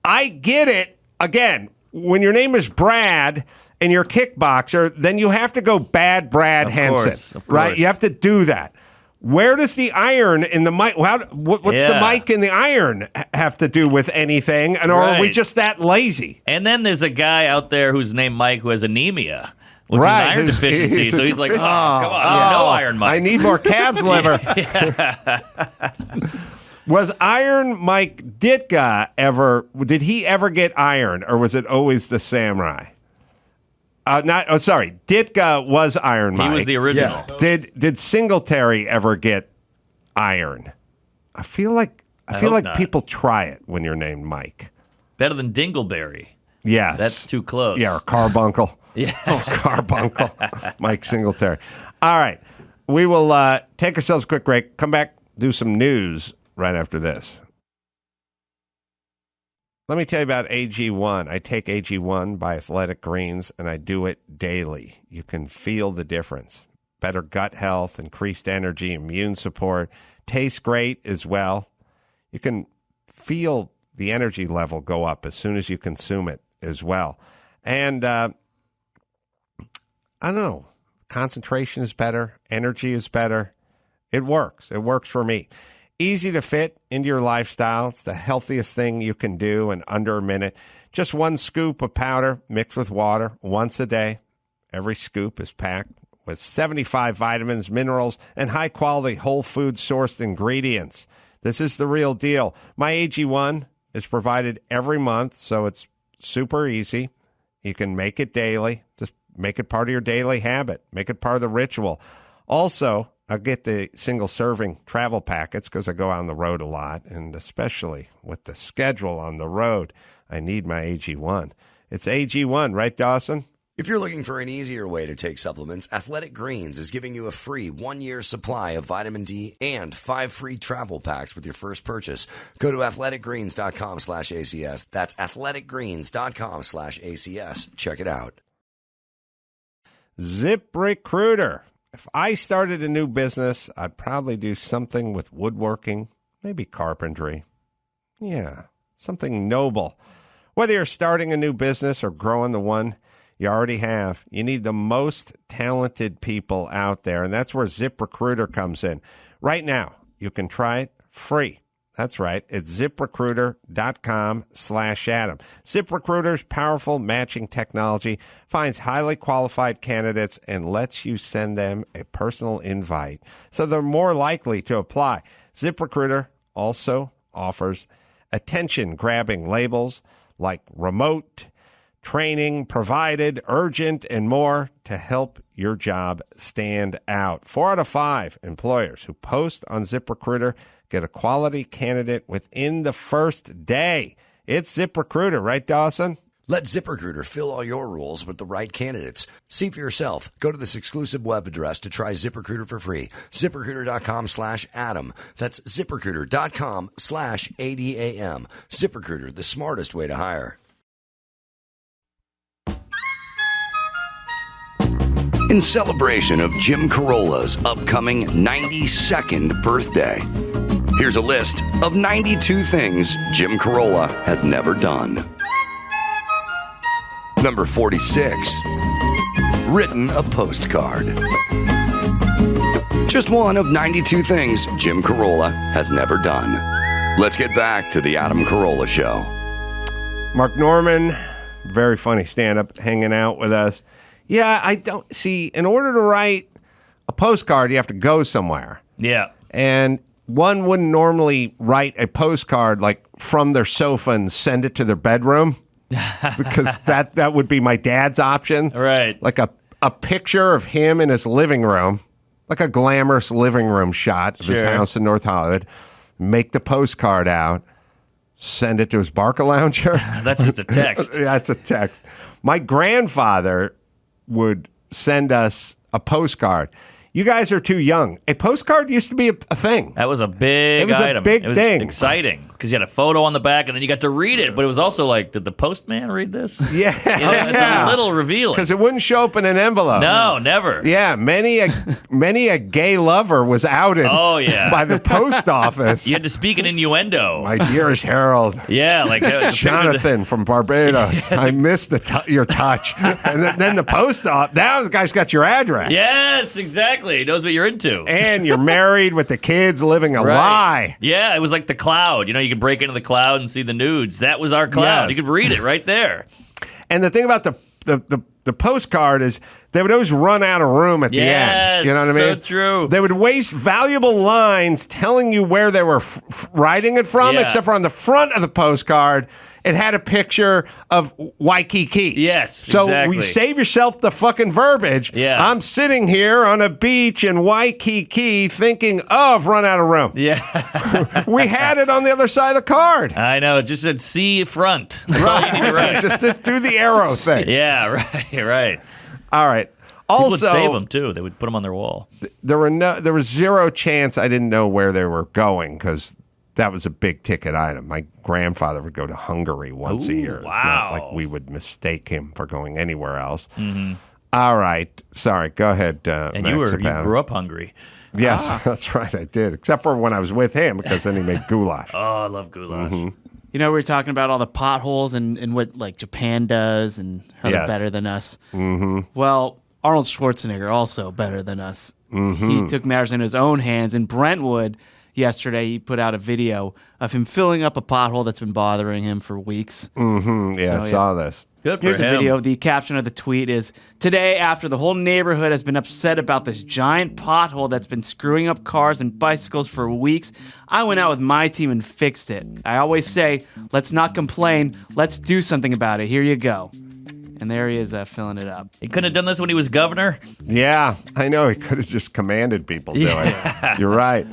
But I get it. Again, when your name is Brad and you're a kickboxer, then you have to go Bad Brad Henson. Of Right? course. You have to do that. Where does the iron in the mic? What's the Yeah. mic and the iron have to do with anything? And or are we Right. just that lazy? And then there's a guy out there who's named Mike who has anemia, which Right, is iron who's- deficiency. he's So a he's like, oh, defici- come on, no Iron Mike. I need more calves liver. Was Iron Mike Ditka ever? Did he ever get iron, or was it always the Samurai? Ditka was Iron Mike. He was the original. Did Singletary ever get iron? I feel like hope not. people try it when you're named Mike. Better than Dingleberry. Yes, That's too close. Yeah, or Carbuncle. Yeah. Oh, Carbuncle. Mike Singletary. All right, we will take ourselves a quick break. Come back, do some news right after this. Let me tell you about AG1. I take AG1 by Athletic Greens, and I do it daily. You can feel the difference. Better gut health, increased energy, immune support. Tastes great as well. You can feel the energy level go up as soon as you consume it as well. And I don't know, concentration is better. Energy is better. It works. It works for me. Easy to fit into your lifestyle. It's the healthiest thing you can do in under a minute. Just one scoop of powder mixed with water once a day. Every scoop is packed with 75 vitamins, minerals, and high-quality whole food sourced ingredients. This is the real deal. My AG1 is provided every month, so it's super easy. You can make it daily. Just make it part of your daily habit. Make it part of the ritual. Also, I get the single-serving travel packets because I go on the road a lot, and especially with the schedule on the road, I need my AG1. It's AG1, right, Dawson? If you're looking for an easier way to take supplements, Athletic Greens is giving you a free 1-year supply of vitamin D and 5 free travel packs with your first purchase. Go to athleticgreens.com/ACS. That's athleticgreens.com/ACS. Check it out. ZipRecruiter. If I started a new business, I'd probably do something with woodworking, maybe carpentry. Yeah, something noble. Whether you're starting a new business or growing the one you already have, you need the most talented people out there, and that's where ZipRecruiter comes in. Right now, you can try it free. That's right. It's ZipRecruiter.com/Adam. ZipRecruiter's powerful matching technology finds highly qualified candidates and lets you send them a personal invite, so they're more likely to apply. ZipRecruiter also offers attention-grabbing labels like remote, training provided, urgent, and more to help your job stand out. 4 out of 5 employers who post on ZipRecruiter get a quality candidate within the first day. It's ZipRecruiter, right, Dawson? Let ZipRecruiter fill all your roles with the right candidates. See for yourself. Go to this exclusive web address to try ZipRecruiter for free. ZipRecruiter.com/Adam. That's ZipRecruiter.com/ADAM. ZipRecruiter, the smartest way to hire. In celebration of Jim Carolla's upcoming 92nd birthday, here's a list of 92 things Jim Carolla has never done. Number 46, written a postcard. Just one of 92 things Jim Carolla has never done. Let's get back to the Adam Carolla Show. Mark Norman, very funny stand-up, hanging out with us. Yeah, I don't see, in order to write a postcard, you have to go somewhere. Yeah. And one wouldn't normally write a postcard like from their sofa and send it to their bedroom because that would be my dad's option. Right. Like a picture of him in his living room, like a glamorous living room shot of his house in North Hollywood. Make the postcard out, send it to his Barcalounger. That's just a text. That's a text. My grandfather would send us a postcard. You guys are too young. A postcard used to be a thing. That was a big It was item. a big it was thing. Exciting because you had a photo on the back and then you got to read it. But it was also like, did the postman read this? Yeah. It's a little revealing. Because it wouldn't show up in an envelope. No, never. Yeah, many a gay lover was outed by the post office. You had to speak an innuendo. My dearest Harold. Yeah, like Jonathan from Barbados. I missed your touch. And then the post office. Now the guy's got your address. Yes, exactly. He knows what you're into. And you're married with the kids living a lie. Yeah, it was like the cloud. You know, you could break into the cloud and see the nudes. That was our cloud. Yes. You could read it right there. And the thing about the postcard is they would always run out of room at the end. You know what I mean? So true. They would waste valuable lines telling you where they were writing it from, except for on the front of the postcard, it had a picture of Waikiki. Yes, so exactly. You save yourself the fucking verbiage. Yeah. I'm sitting here on a beach in Waikiki thinking, I've run out of room. Yeah. We had it on the other side of the card. I know. It just said sea front. That's all you need to write. Just to do the arrow thing. Yeah, right. All right. People Also, would save them, too. They would put them on their wall. there was zero chance I didn't know where they were going because that was a big ticket item. My grandfather would go to Hungary once a year. Wow. It's not like we would mistake him for going anywhere else. Mm-hmm. All right. Sorry. Go ahead, And Max you Zapata. grew up hungry. Yes, that's right. I did. Except for when I was with him because then he made goulash. Oh, I love goulash. Mm-hmm. You know, we were talking about all the potholes and what like Japan does and how they're better than us. Mm-hmm. Well, Arnold Schwarzenegger also better than us. Mm-hmm. He took matters in his own hands. In Brentwood yesterday, he put out a video of him filling up a pothole that's been bothering him for weeks. Mm-hmm. Yeah, So, I saw this. Good for Here's him. the video. The caption of the tweet is, "Today, after the whole neighborhood has been upset about this giant pothole that's been screwing up cars and bicycles for weeks, I went out with my team and fixed it. I always say, let's not complain. Let's do something about it. Here you go." and there he is filling it up. He couldn't have done this when he was governor. Yeah, I know. He could have just commanded people to it. You're right.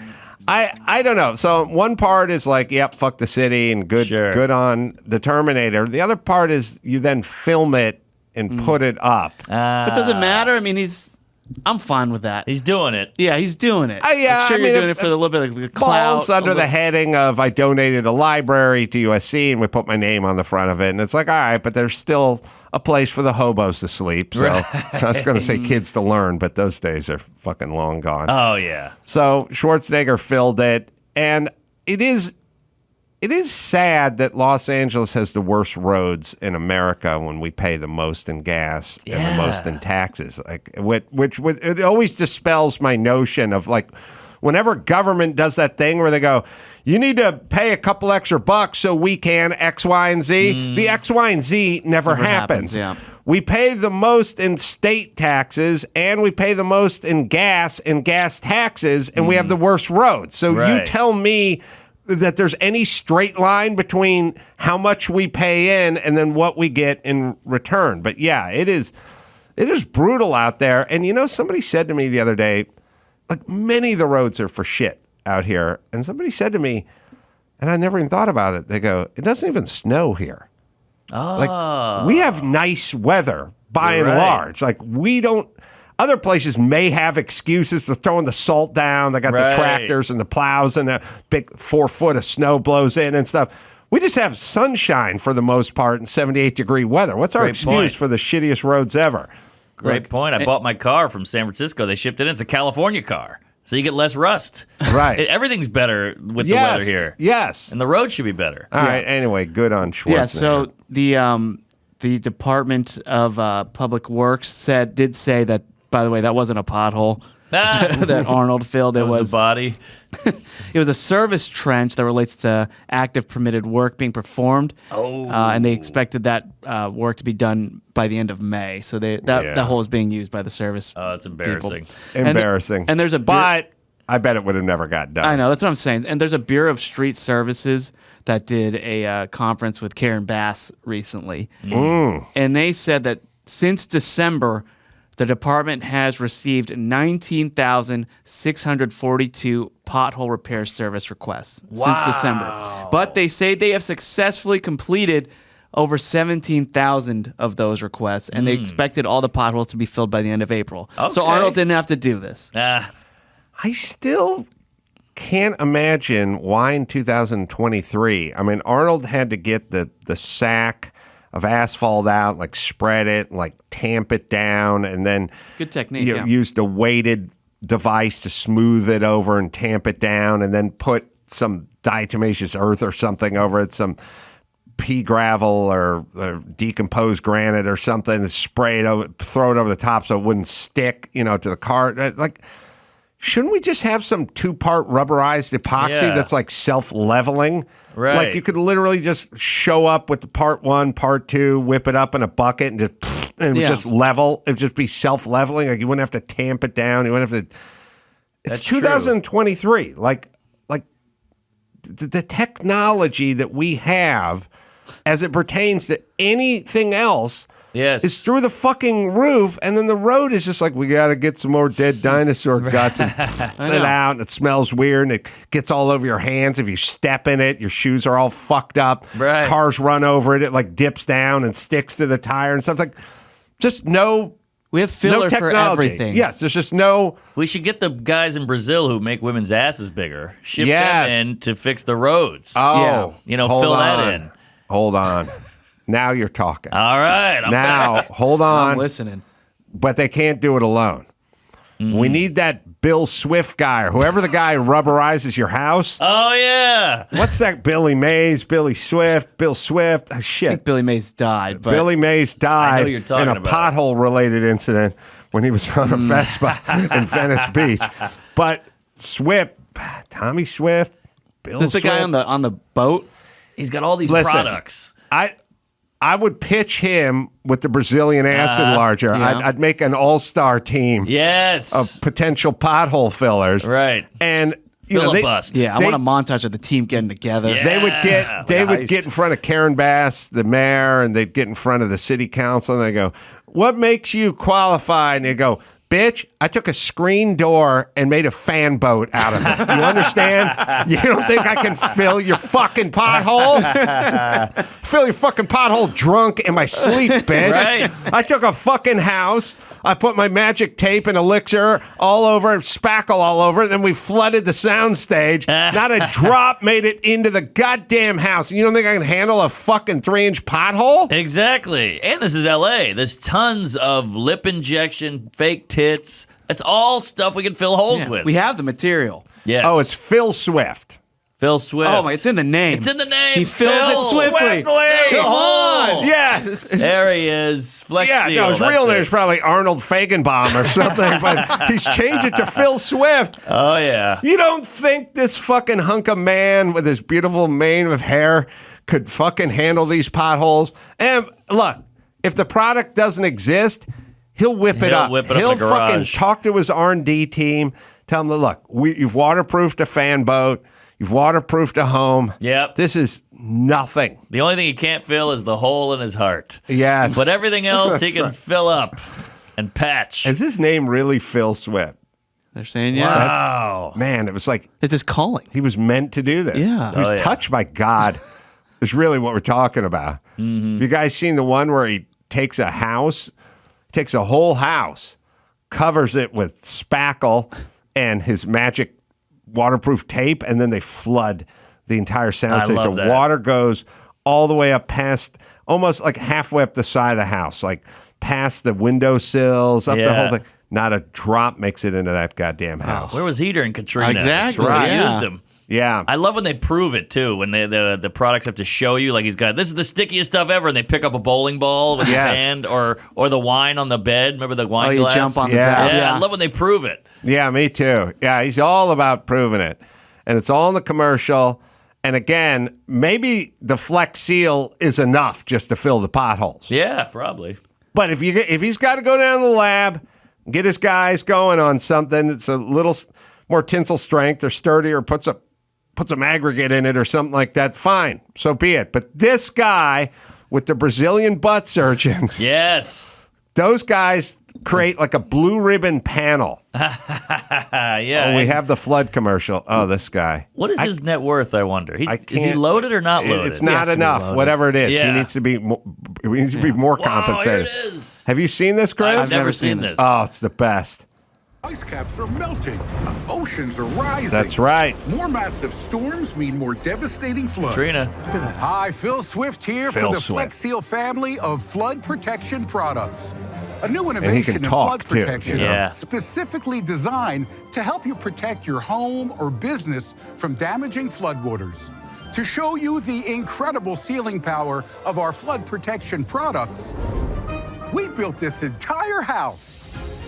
I don't know. So one part is like, yep, fuck the city and good on the Terminator. The other part is you then film it and put it up. But does it matter? I mean, I'm fine with that. He's doing it. Yeah, he's doing it. Yeah, I'm sure you're doing it for a little bit of the clout. Falls under the heading of I donated a library to USC and we put my name on the front of it. And it's like, all right, but there's still a place for the hobos to sleep. So I was going to say kids to learn, but those days are fucking long gone. Oh, yeah. So Schwarzenegger filled it. And it is sad that Los Angeles has the worst roads in America when we pay the most in gas and the most in taxes. Like, which it always dispels my notion of like, whenever government does that thing where they go, you need to pay a couple extra bucks so we can X, Y, and Z. The X, Y, and Z never happens. Yeah. We pay the most in state taxes and we pay the most in gas and gas taxes, and we have the worst roads. So you tell me that there's any straight line between how much we pay in and then what we get in return. But yeah, it is brutal out there. And you know, somebody said to me the other day, like, many of the roads are for shit out here. And somebody said to me, and I never even thought about it, they go, it doesn't even snow here. Oh. Like, we have nice weather by You're and right. large. Like, we don't. Other places may have excuses for throwing the salt down. They got the tractors and the plows and a big 4 foot of snow blows in and stuff. We just have sunshine for the most part and 78-degree weather. What's our Great excuse point. for the shittiest roads ever? Great point. I bought my car from San Francisco. They shipped it in. It's a California car. So you get less rust. Right. Everything's better with the weather here. Yes. And the road should be better. All right. Anyway, good on Schwarzenegger. Yeah, so the Department of Public Works did say that, by the way, that wasn't a pothole that Arnold filled. It was a body. It was a service trench that relates to active permitted work being performed. And they expected that work to be done by the end of May. So that hole is being used by the service. Oh, it's embarrassing. People. Embarrassing. And there's a but I bet it would have never got done. I know, that's what I'm saying. And there's a Bureau of Street Services that did a conference with Karen Bass recently. And they said that since December, the department has received 19,642 pothole repair service requests since December. But they say they have successfully completed over 17,000 of those requests, and they expected all the potholes to be filled by the end of April. So Okay. Arnold didn't have to do this. I still can't imagine why in 2023. I mean, Arnold had to get the sack of asphalt out, like spread it, like tamp it down, and then Good technique, yeah. used a weighted device to smooth it over and tamp it down, and then put some diatomaceous earth or something over it, some pea gravel or decomposed granite or something, and spray it over, throw it over the top so it wouldn't stick, to the car. Like, shouldn't we just have some 2-part rubberized epoxy that's like self-leveling? Right. Like you could literally just show up with the part 1, part 2, whip it up in a bucket and it would just level. It would just be self-leveling. Like you wouldn't have to tamp it down. You wouldn't have to. It's That's true. 2023. Like the technology that we have as it pertains to anything else is through the fucking roof, and then the road is just like, we got to get some more dead dinosaur guts and it out, and it smells weird, and it gets all over your hands. If you step in it, your shoes are all fucked up. Right. Cars run over it. It like dips down and sticks to the tire and stuff. Like, just We have filler for everything. Yes, there's just no. We should get the guys in Brazil who make women's asses bigger. Ship them in to fix the roads. Oh, hold fill that on. in. Hold on. Now you're talking. All right. I'm back. Hold on. I'm listening. But they can't do it alone. We need that Bill Swift guy or whoever the guy who rubberizes your house. Oh, yeah. What's that? Billy Mays, Billy Swift, Bill Swift. I Shit. think Billy Mays died. But Billy Mays died I know you're talking in a about. pothole-related incident when he was on a Vespa in Venice Beach. But Swift, Tommy Swift, Bill is this the Swift. guy on the boat? He's got all these Listen, products. I would pitch him with the Brazilian ass enlarger. yeah. I'd make an all-star team Yes. of potential pothole fillers. Right. And Filibust. Yeah, I want a montage of the team getting together. Yeah. They would get in front of Karen Bass, the mayor, and they'd get in front of the city council, and they go, "What makes you qualified?" And they go, "Bitch, I took a screen door and made a fan boat out of it. You understand? You don't think I can fill your fucking pothole? Fill your fucking pothole drunk in my sleep, bitch. Right. I took a fucking house. I put my magic tape and elixir all over, spackle all over it, and then we flooded the sound stage. Not a drop made it into the goddamn house. And you don't think I can handle a fucking 3-inch pothole? Exactly. And this is LA. There's tons of lip injection, fake tits. It's all stuff we can fill holes Yeah, with. we have the material. Yes. Oh, it's Phil Swift. Phil Swift. Oh my, it's in the name. It's in the name. He fills Phil it swiftly. Come on. Yes. There he is. Flex Yeah, Seal. no, his That's real it. name is probably Arnold Fagenbaum or something, but he's changed it to Phil Swift. Oh, yeah. You don't think this fucking hunk of man with his beautiful mane of hair could fucking handle these potholes? And look, if the product doesn't exist, he'll whip it He'll up. whip it up in He'll the fucking garage. talk to his R&D team, tell them, look, you've waterproofed a fan boat, you've waterproofed a home. Yep. This is nothing. The only thing he can't fill is the hole in his heart. Yes. But everything else he That's can right. fill up and patch. Is his name really Phil Swift? They're saying, yeah. Wow. Man, it was like It's his calling. he was meant to do this. Yeah. He was Oh, yeah. touched by God. Is really what we're talking about. Mm-hmm. You guys seen the one where he takes a house, takes a whole house, covers it with spackle and his magic waterproof tape, and then they flood the entire soundstage. love The that. water goes all the way up past, almost like halfway up the side of the house, like past the windowsills, up the Yeah. whole thing. Not a drop makes it into that goddamn house. Where was he during Katrina? Exactly, That's right. yeah. Used him. Yeah. I love when they prove it too. When the products have to show you, like he's got this is the stickiest stuff ever, and they pick up a bowling ball with Yes. his hand, or the wine on the bed. Remember the wine Oh, you glass? jump on the Yeah. bed. Yeah, I love when they prove it. Yeah, me too. Yeah, he's all about proving it. And it's all in the commercial. And again, maybe the Flex Seal is enough just to fill the potholes. Yeah, probably. But if he's got to go down to the lab, get his guys going on something that's a little more tensile strength or sturdy, or put some aggregate in it or something like that, fine. So be it. But this guy with the Brazilian butt surgeons, Yes. those guys create like a blue ribbon panel. Yeah. Oh, we have the flood commercial. Oh, this guy. What is his net worth? I wonder. I Is he can't- loaded or not loaded? It's not to be enough. loaded. Whatever it is, Yeah. he needs to be. He needs to be more Wow, compensated. here it is. Have you seen this, Chris? I've never never seen seen this. Oh, it's the best. Ice caps are melting. Oceans are rising. That's right. More massive storms mean more devastating floods. Katrina. Hi, Phil Swift here Phil for the Swift. Flex Seal family of flood protection products. A new he innovation can in talk, flood too, protection, you know? Yeah. specifically designed to help you protect your home or business from damaging floodwaters. To show you the incredible sealing power of our flood protection products, we built this entire house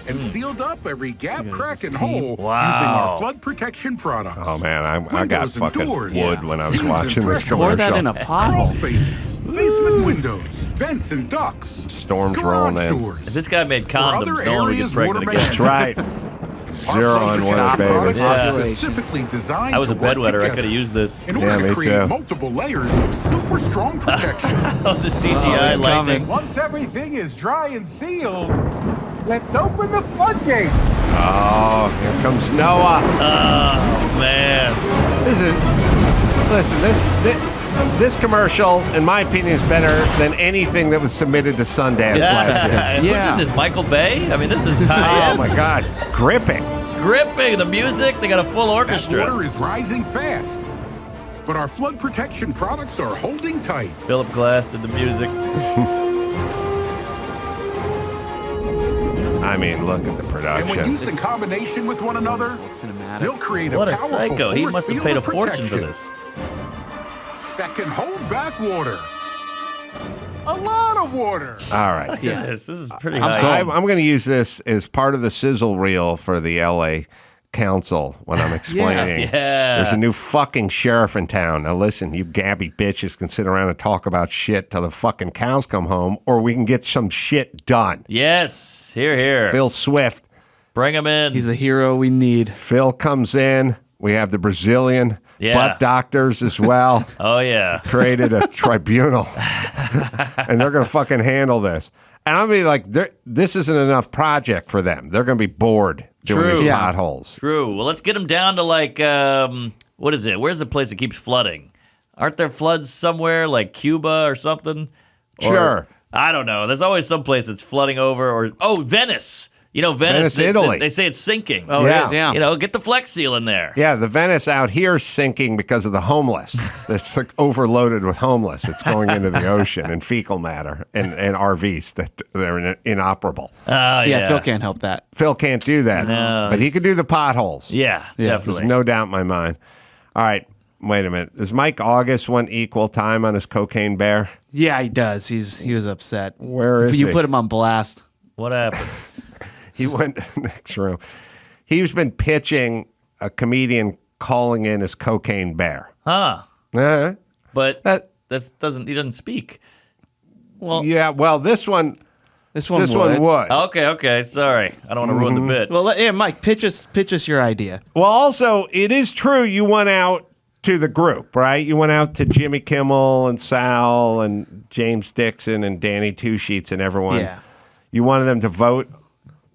and sealed up every gap, crack, and hole using Wow. our flood protection products. Oh man, I got Windows and fucking doors. wood when I was Fuse and watching this threshold. Pour that commercial. in a Crawl pothole. spaces, basement windows, vents and ducts, Storms garage rolling in. doors. If this guy made For other condoms, no one would get areas, pregnant water again. That's right. Our Zero flood on protection water, baby. products are Yeah. specifically designed I was a to work bedwetter. I together could have used this. in Yeah, order me to create too. multiple layers of super strong protection. Oh, the CGI it's lightning. coming. Once everything is dry and sealed, let's open the floodgates. Oh, here comes Noah. Oh, man. This commercial, in my opinion, is better than anything that was submitted to Sundance last year. And Look Yeah. at this. Michael Bay. I mean, this is Oh high-end. my God, gripping. Gripping. The music. They got a full That orchestra. water is rising fast, but our flood protection products are holding tight. Philip Glass did the music. I mean, look at the And when production. used in combination with one another, Cinematic. they'll create What a a powerful psycho. He force must have field paid a of fortune for protection this. that can hold back water. A lot of water. All right. Yes, this is pretty So high. I'm going to use this as part of the sizzle reel for the LA Council when I'm explaining. Yeah. There's a new fucking sheriff in town. Now listen, you gabby bitches can sit around and talk about shit till the fucking cows come home, or we can get some shit done. Yes. Here. Phil Swift. Bring him in. He's the hero we need. Phil comes in, We have the Brazilian Yeah. butt doctors as well. Oh, yeah. Created a tribunal. And they're going to fucking handle this. And I'll be like, this isn't enough project for them. They're going to be bored doing True. these Yeah. potholes. True. Well, let's get them down to like, what is it? Where's the place that keeps flooding? Aren't there floods somewhere like Cuba or something? Sure. I don't know. There's always some place that's flooding over. Or Venice. You know, Venice, Italy. They say it's sinking. Oh, Yeah. it is, yeah. You know, get the Flex Seal in there. Yeah, the Venice out here is sinking because of the homeless. It's like overloaded with homeless. It's going into the ocean and fecal matter and RVs that they're inoperable. Yeah, Phil can't help that. Phil can't do that, No, but he could do the potholes. Yeah, Yeah. There's definitely. no doubt in my mind. All right, wait a minute. Does Mike August want equal time on his cocaine bear? Yeah, he does. He was upset. Where is you he? put him on blast. What happened? He went next room. He's been pitching a comedian calling in his cocaine bear. Huh. Uh-huh. But That- he doesn't speak. Well, Yeah, well, this one one would. Okay. Sorry. I don't want to ruin the bit. Well, yeah, Mike, pitch us your idea. Well, also, it is true you went out to the group, right? You went out to Jimmy Kimmel and Sal and James Dixon and Danny Two Sheets and everyone. Yeah. You wanted them to vote?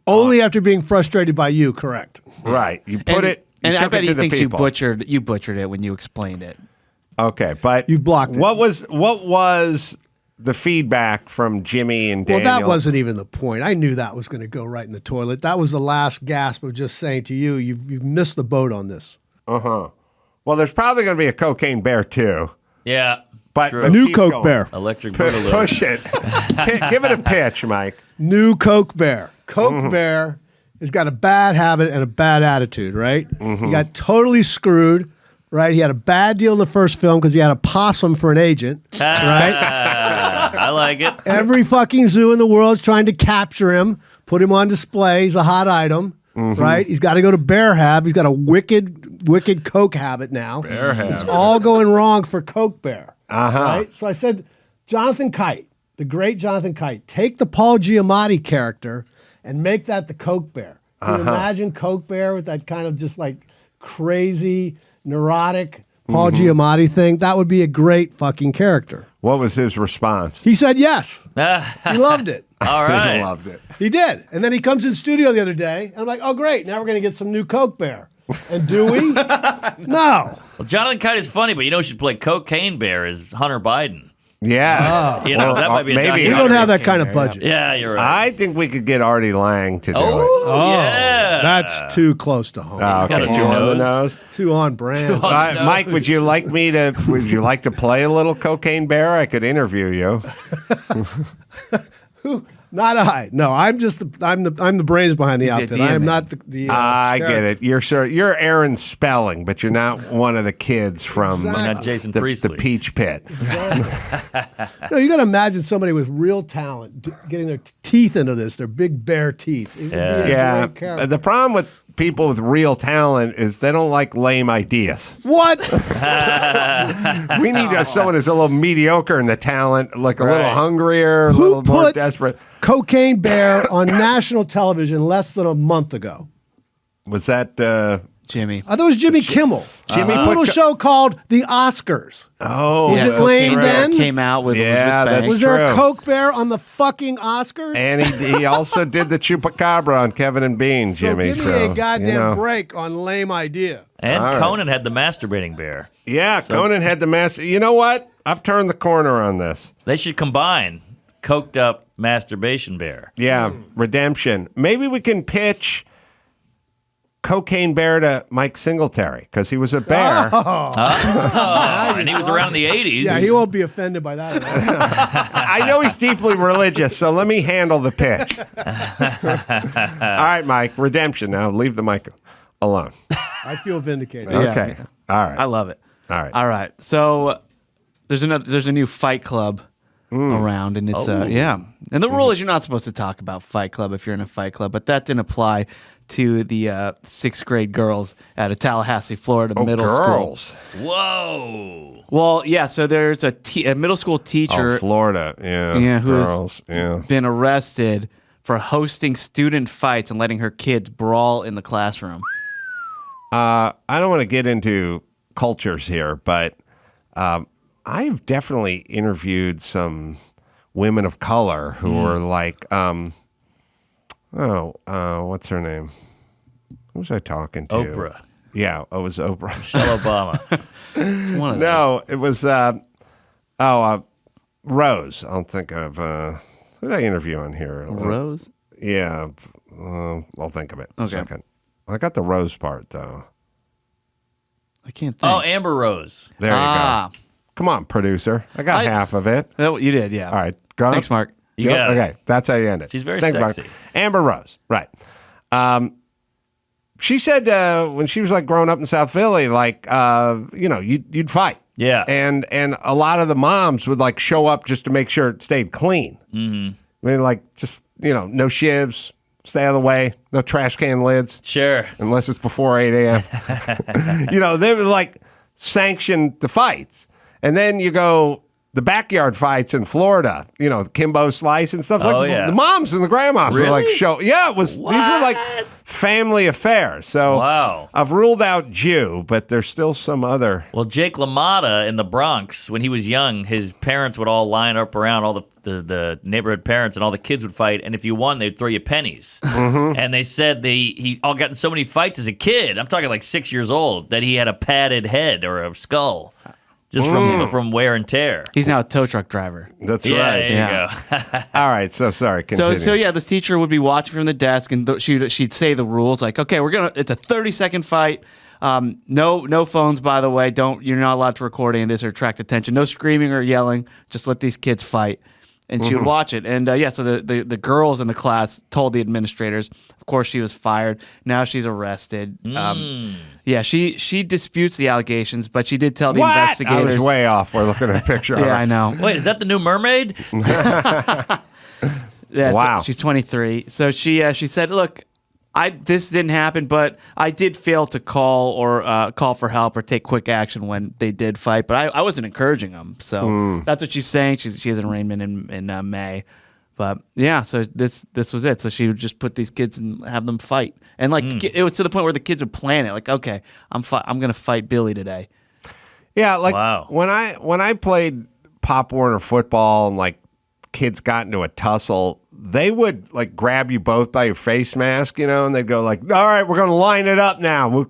Only after being frustrated by you, correct? Right. You put it. You And I took bet it he to the thinks people. you butchered it when you explained it. Okay, but You blocked it. What was the feedback from Jimmy and Daniel? Well, that wasn't even the point. I knew that was going to go right in the toilet. That was the last gasp of just saying to you, you've missed the boat on this. Well, there's probably going to be a cocaine bear too. Yeah. But True. but New keep Coke going. Bear. Electric Pu- Boogaloo. push it. Give it a pitch, Mike. New Coke Bear. Coke Bear has got a bad habit and a bad attitude, right? He got totally screwed, right? He had a bad deal in the first film because he had a possum for an agent, right? I like it. Every fucking zoo in the world is trying to capture him, put him on display. He's a hot item, right? He's got to go to Bear Hab. He's got a wicked Coke habit now. Bear Hab. It's all going wrong for Coke Bear. Uh-huh. Right? So I said, Jonathan Kite, the great Jonathan Kite, take the Paul Giamatti character and make that the Coke Bear. Can you imagine Coke Bear with that kind of just like crazy, neurotic Paul Giamatti thing? That would be a great fucking character. What was his response? He said yes. He loved it. All right. He loved it. He did. And then he comes in studio the other day, and I'm like, oh, great. Now we're going to get some new Coke Bear. And do we? No. Well, Jonathan Kite is funny, but you know who should play Cocaine Bear is Hunter Biden. Yeah. You know, that might be a maybe We documentary. don't have that kind of budget. Yeah, you're right. I think we could get Artie Lang to do it. Oh, yeah. That's too close to home. Oh, got okay, a too on the nose. nose. Too on brand. All right, Mike, would you like to play a little cocaine bear? I could interview you. Not I. No, I'm the brains behind the He's the outfit. idea I am man. not the I get character. it. You're Aaron Spelling, but you're not one of the kids from Exactly. Not Jason the Priestley. Peach Pit. No, you got to imagine somebody with real talent getting their teeth into this, their big bare teeth. It would be a Yeah. great character. The problem with people with real talent is they don't like lame ideas. What? We need someone who's a little mediocre in the talent, like a little Right. hungrier, a Who little more put desperate. Cocaine Bear on national television less than a month ago? Was that Jimmy. I thought it was Jimmy Kimmel. Jimmy A put little co- show called The Oscars. Oh, Was it that's lame right. then? Came out with Yeah, Elizabeth that's Banks. Was there a true. Coke Bear on the fucking Oscars? And he also did the chupacabra on Kevin and Bean, so Jimmy. give me a goddamn you know. break on lame idea. And All right. Conan had the masturbating bear. Yeah, Conan had the master. You know what? I've turned the corner on this. They should combine coked up masturbation bear. Yeah, redemption. Maybe we can pitch Cocaine Bear to Mike Singletary because he was a bear. Oh, and he was around in the 80s. Yeah, he won't be offended by that at all. I know he's deeply religious, so let me handle the pitch. All right, Mike, redemption. Now leave the mic alone. I feel vindicated. Okay. All right. I love it. All right. All right. So there's a new Fight Club around, and it's yeah. And the rule is you're not supposed to talk about Fight Club if you're in a Fight Club, but that didn't apply to the sixth grade girls at a Tallahassee, Florida middle girls. school. Whoa. Well, yeah. So there's a middle school teacher Oh, Florida. Yeah. Yeah, who's girls. Yeah. been arrested for hosting student fights and letting her kids brawl in the classroom. I don't want to get into cultures here, but I've definitely interviewed some women of color who were like, what's her name? Who was I talking to? Oprah. Yeah, it was Oprah. Michelle Obama. It's one of No, it was Rose. I'll think of who did I interview on here? those. Rose? Yeah, I'll think of it. In a Okay. second. I got the Rose part though. I can't think. Oh, Amber Rose. There you go. Come on, producer. I got half of it. Oh, you did, yeah. All right, go on. Thanks, Mark. You got it. Okay, that's how you end it. She's very Thanks, Mark. sexy. Amber Rose, right. She said when she was like growing up in South Philly, like you'd fight. Yeah. And a lot of the moms would like show up just to make sure it stayed clean. Mm-hmm. I mean, like just no shivs, stay out of the way, no trash can lids. Sure. Unless it's before 8 a.m. They would like sanction the fights. And then you go the backyard fights in Florida, Kimbo Slice and stuff. Oh, yeah. The moms and the grandmas were like Really? these were like family affairs. So Wow. I've ruled out Jew, but there's still some other. Well, Jake LaMotta in the Bronx, when he was young, his parents would all line up around, all the neighborhood parents, and all the kids would fight. And if you won, they'd throw you pennies. Mm-hmm. And they said he all got in so many fights as a kid. I'm talking like 6 years old, that he had a padded head or a skull just from wear and tear. He's now a tow truck driver. That's Yeah, right. there you Yeah. go. All right. So sorry. Continue. So yeah, this teacher would be watching from the desk, and she'd say the rules like, okay, it's a 30-second fight. No phones, by the way. You're not allowed to record any of this or attract attention. No screaming or yelling. Just let these kids fight. And she would watch it. And so the girls in the class told the administrators. Of course, she was fired. Now she's arrested. She disputes the allegations, but she did tell the I investigators. was way off. We're looking at a picture of her. Yeah, I know. Wait, is that the new mermaid? Yeah, Wow. So she's 23. So she said, "Look, this didn't happen, but I did fail to call for help or take quick action when they did fight. But I wasn't encouraging them. So that's what she's saying. She has an arraignment in May. But yeah, so this was it. So she would just put these kids and have them fight, and like it was to the point where the kids would plan it. Like, okay, I'm gonna fight Billy today. Yeah, like Wow. when I played Pop Warner football and like kids got into a tussle, they would like grab you both by your face mask, and they'd go like, "All right, we're gonna line it up now. We'll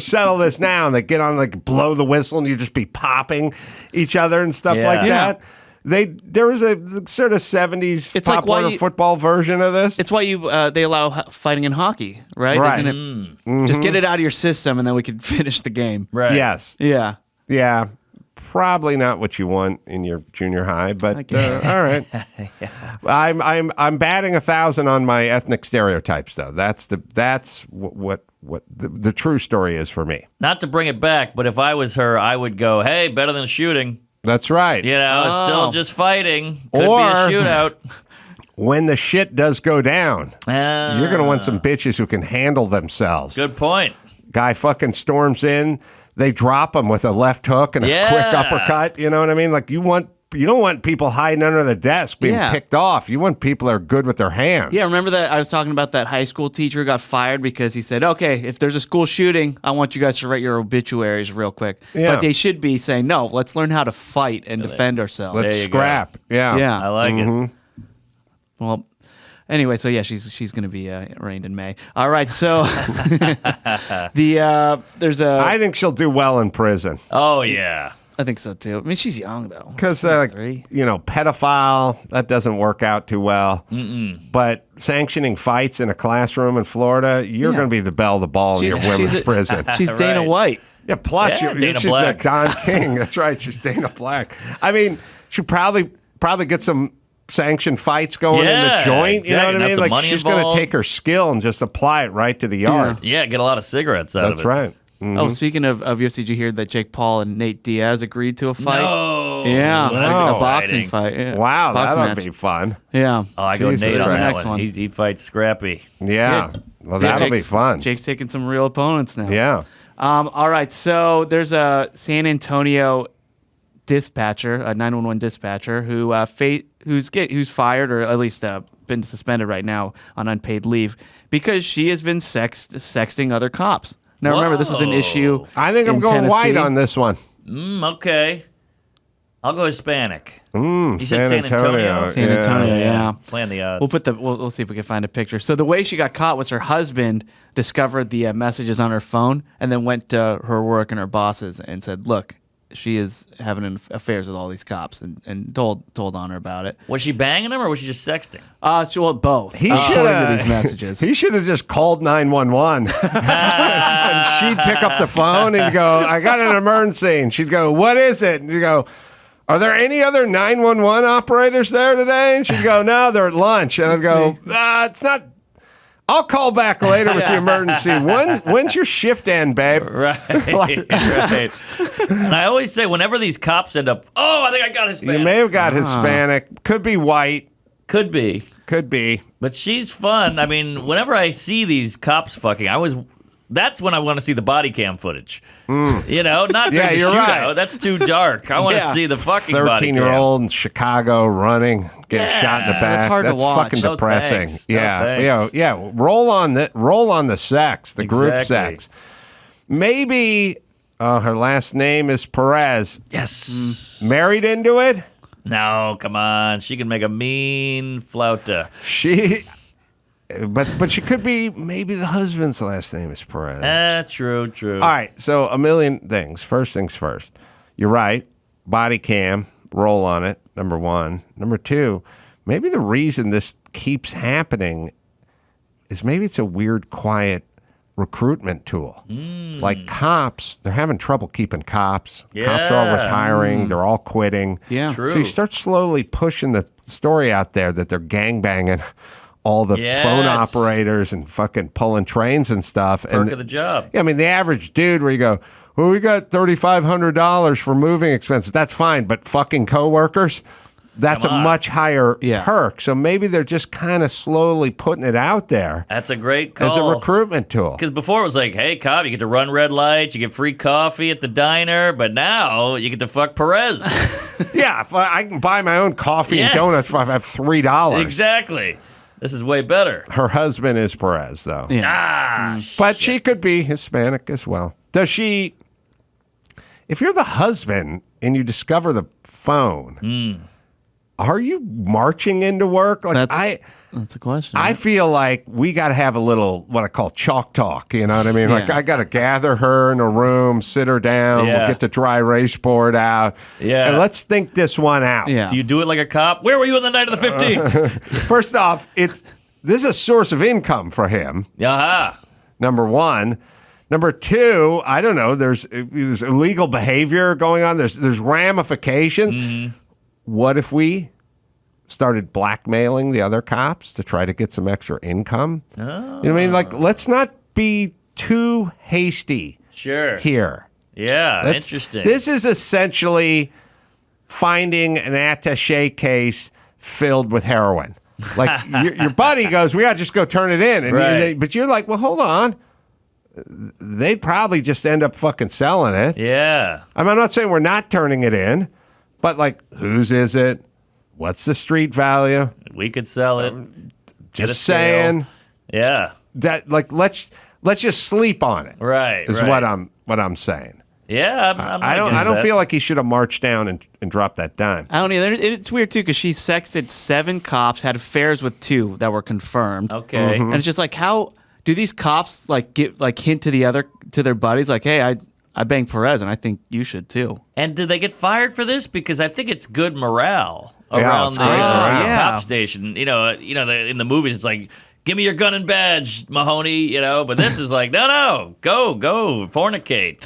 settle this now." And they get on like blow the whistle, and you just be popping each other and stuff Yeah. like Yeah. that. There was a sort of 70s It's Pop like why Warner you- football version of this. It's why they allow fighting in hockey, right? Right. Isn't it? Just get it out of your system, and then we can finish the game. Right. Yes. Yeah. Yeah. Probably not what you want in your junior high, but all right. I'm batting 1,000 on my ethnic stereotypes, though. That's what the true story is for me. Not to bring it back, but if I was her, I would go, hey, better than shooting. That's right. It's still just fighting. Could Or- be a shootout. When the shit does go down, you're gonna want some bitches who can handle themselves. Good point. Guy fucking storms in, they drop him with a left hook and a Yeah. quick uppercut. You know what I mean? Like you don't want people hiding under the desk being Yeah. picked off. You want people that are good with their hands. Yeah, remember that I was talking about that high school teacher who got fired because he said, okay, if there's a school shooting, I want you guys to write your obituaries real quick. Yeah. But they should be saying, no, let's learn how to fight and defend ourselves. Let's There you go. scrap. Yeah. Yeah. I like it. Well, anyway, so yeah, she's going to be arraigned in May. All right, so there's a... I think she'll do well in prison. Oh, yeah. I think so, too. I mean, she's young, though. Because, 23. pedophile, that doesn't work out too well. But sanctioning fights in a classroom in Florida, you're Yeah. going to be the belle of the ball in your women's prison. She's Dana Right. White. Yeah, plus Yeah, Dana she's Black. that Don King. That's right, she's Dana Black. I mean, she'd probably get some sanctioned fights going in the Yeah, joint. You know what exactly. I Not mean? some Like money she's going to involved. take her skill and just apply it right to the yard. Yeah, get a lot of cigarettes out of it. That's right. Oh, speaking of UFC, did you hear that Jake Paul and Nate Diaz agreed to a fight? No. Yeah, That's a boxing exciting. fight. Yeah. Wow, Boxing that'll match. be fun. Yeah. Oh, I go Jesus Nate on Christ. that Next one. one. He fights Scrappy. Yeah. Well, Yeah, that'll be Jake's- fun. Jake's taking some real opponents now. Yeah. All right, so there's a San Antonio dispatcher, a 911 dispatcher, who's fired or at least been suspended right now on unpaid leave because she has been sexting other cops. Now, remember, this is an Whoa. issue. I think I'm in going white Tennessee. on this one. Okay. I'll go Hispanic. You said San San Antonio? Antonio. San Antonio, yeah. Playing the odds. We'll see if we can find a picture. So the way she got caught was her husband discovered the messages on her phone and then went to her work and her bosses and said, "Look, she is having affairs with all these cops," and told on her about it. Was she banging him or was she just sexting? Both. He according should to have these messages. He should have just called 911, and she'd pick up the phone and go, "I got an emergency." And she'd go, "What is it?" And you go, "Are there any other 911 operators there today?" And she'd go, "No, they're at lunch." And I'd go, "It's not. I'll call back later with the emergency. When's your shift end, babe?" Right. Right. And I always say, whenever these cops end up, I think I got Hispanic. You may have got Hispanic. Could be white. Could be. Could be. But she's fun. I mean, whenever I see these cops fucking, that's when I want to see the body cam footage. You know, not Yeah, the you're shootout. right. That's too dark. I want to see the fucking body cam. 13-year-old in Chicago running, getting shot in the back. That's hard to watch. fucking No depressing. thanks. No Yeah, thanks. yeah. Roll on the sex, the group Exactly. sex. Maybe her last name is Perez. Yes. Married into it? No, come on. She can make a mean flauta. But she could be. Maybe the husband's last name is Perez. True. All right, so a million things. First things first. You're right. Body cam, roll on it, number one. Number two, maybe the reason this keeps happening is maybe it's a weird, quiet recruitment tool. Like cops, they're having trouble keeping cops. Cops are all retiring. They're all quitting. Yeah. True. So you start slowly pushing the story out there that they're gangbanging all the phone operators and fucking pulling trains and stuff. Perk of the job. Yeah, I mean, the average dude where you go, "Well, we got $3,500 for moving expenses." That's fine, but fucking coworkers, that's a Come on. much higher perk. So maybe they're just kind of slowly putting it out there That's a great call. as a recruitment tool. Because before it was like, hey, cop, you get to run red lights, you get free coffee at the diner, but now you get to fuck Perez. Yeah, if I can buy my own coffee and Yeah. donuts if I have $3. Exactly. This is way better. Her husband is Perez, though. Yeah. But she could be Hispanic as well. Does she? If you're the husband and you discover the phone, are you marching into work? Like That's a question. I feel like we got to have a little what I call chalk talk. You know what I mean? Like Yeah. I got to gather her in a room, sit her down, Yeah. we'll get the dry erase board out, and let's think this one out. Yeah. Do you do it like a cop? Where were you on the night of the 15th? First off, this is a source of income for him. Aha. Number one. Number two, I don't know. There's illegal behavior going on. There's ramifications. What if we started blackmailing the other cops to try to get some extra income? You know what I mean? Like, let's not be too hasty Sure. here. Yeah, interesting. This is essentially finding an attaché case filled with heroin. Like your buddy goes, "We got to just go turn it in," Right. but you're like, "Well, hold on." They'd probably just end up fucking selling it. Yeah. I mean, I'm not saying we're not turning it in, but like, whose is it? What's the street value? We could sell it. Get a Just scale. saying Yeah. that. Like, let's just sleep on it. Right. Is right. what I'm saying. Yeah. I'm I not don't against that. feel like he should have marched down and dropped that dime. I don't either. It's weird too because she sexted 7 cops, had affairs with 2 that were confirmed. Okay. And it's just like, how do these cops hint to their buddies like, "Hey, I banged Perez and I think you should too." And did they get fired for this? Because I think it's good morale Yeah, around it's the great morale. cop station. You know, in the movies, it's like, "Give me your gun and badge, Mahoney." You know, but this is like, no, go, fornicate.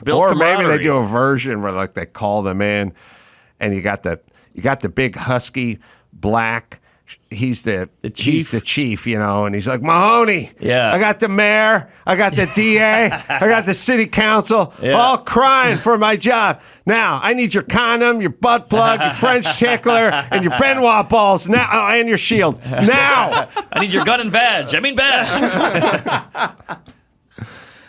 Build Or maybe they camaraderie. do a version where like they call them in, and you got the big husky black. He's the chief. He's the chief, you know, and he's like, "Mahoney, Yeah. I got the mayor, I got the DA, I got the city council, Yeah. all crying for my job. Now I need your condom, your butt plug, your French tickler, and your Benoit balls now, and your shield now." I need your gun and badge. I mean badge.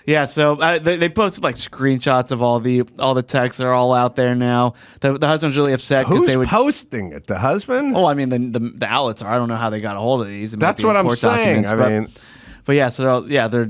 Yeah, so they posted like screenshots of all the texts are all out there now. The husband's really upset because Who's they would. posting it? The husband? Oh, I mean the outlets are. I don't know how they got a hold of these. It might That's be in what I'm court saying. documents, I mean, but yeah, so they're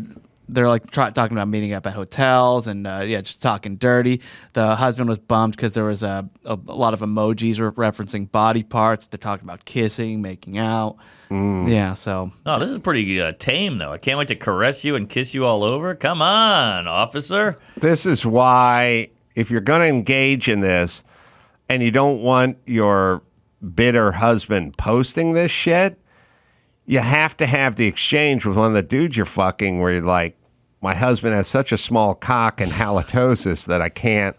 they're like talking about meeting up at hotels and just talking dirty. The husband was bummed because there was a lot of emojis referencing body parts. They're talking about kissing, making out. Yeah, so. Oh, this is pretty tame, though. I can't wait to caress you and kiss you all over. Come on, officer. This is why, if you're going to engage in this and you don't want your bitter husband posting this shit, you have to have the exchange with one of the dudes you're fucking where you're like, my husband has such a small cock and halitosis that I can't,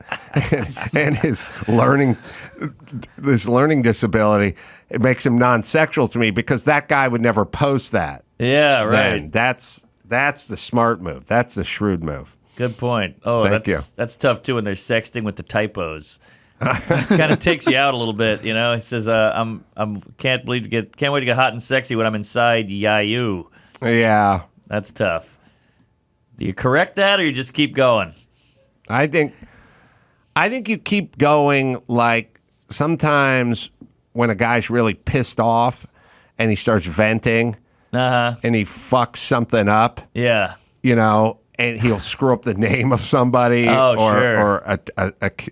and his learning disability, it makes him non-sexual to me because that guy would never post that. Yeah, right. Then that's the smart move. That's the shrewd move. Good point. Oh, Thank you. That's tough too when they're sexting with the typos. Kind of takes you out a little bit, you know. He says, can't wait to get hot and sexy when I'm inside you." Yeah, that's tough. Do you correct that or you just keep going? I think you keep going. Like sometimes when a guy's really pissed off and he starts venting and he fucks something up. Yeah. You know, and he'll screw up the name of somebody or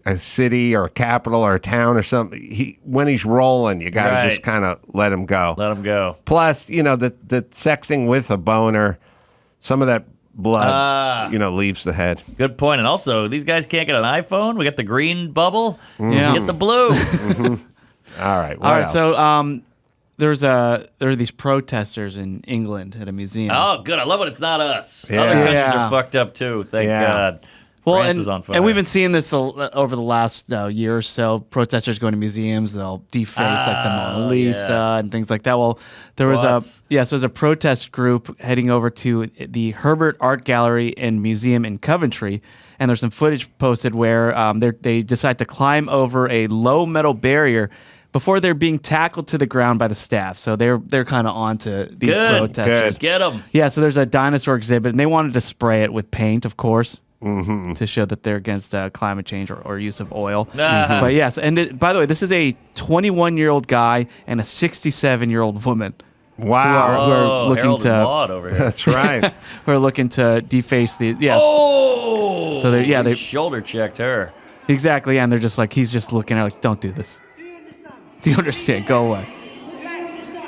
a city or a capital or a town or something. When he's rolling, you got to just kind of let him go. Let him go. Plus, you know, the sexting with a boner, some of that blood, leaves the head. Good point. And also, these guys can't get an iPhone. We got the green bubble. Yeah. Get the blue. All right. All right. So there are these protesters in England at a museum. Oh, good. I love it. It's not us. Yeah. Other countries are fucked up too. Thank God. Well, France is on fire. and we've been seeing this over the last year or so. Protesters going to museums, they'll deface like the Mona Lisa and things like that. Well, so there's a protest group heading over to the Herbert Art Gallery and Museum in Coventry, and there's some footage posted where they decide to climb over a low metal barrier before they're being tackled to the ground by the staff. So they're kind of onto these protesters. Good. Get them. Yeah, so there's a dinosaur exhibit, and they wanted to spray it with paint, of course. To show that they're against climate change or use of oil. But yes, and by the way, this is a 21-year-old guy and a 67-year-old woman. Wow. Who are looking Harold to. and Maude over here. That's right. Who are looking to deface the. Yeah. So they shoulder checked her. Exactly, and they're just like, he's just looking at her like, don't do this. Do you understand? Go away.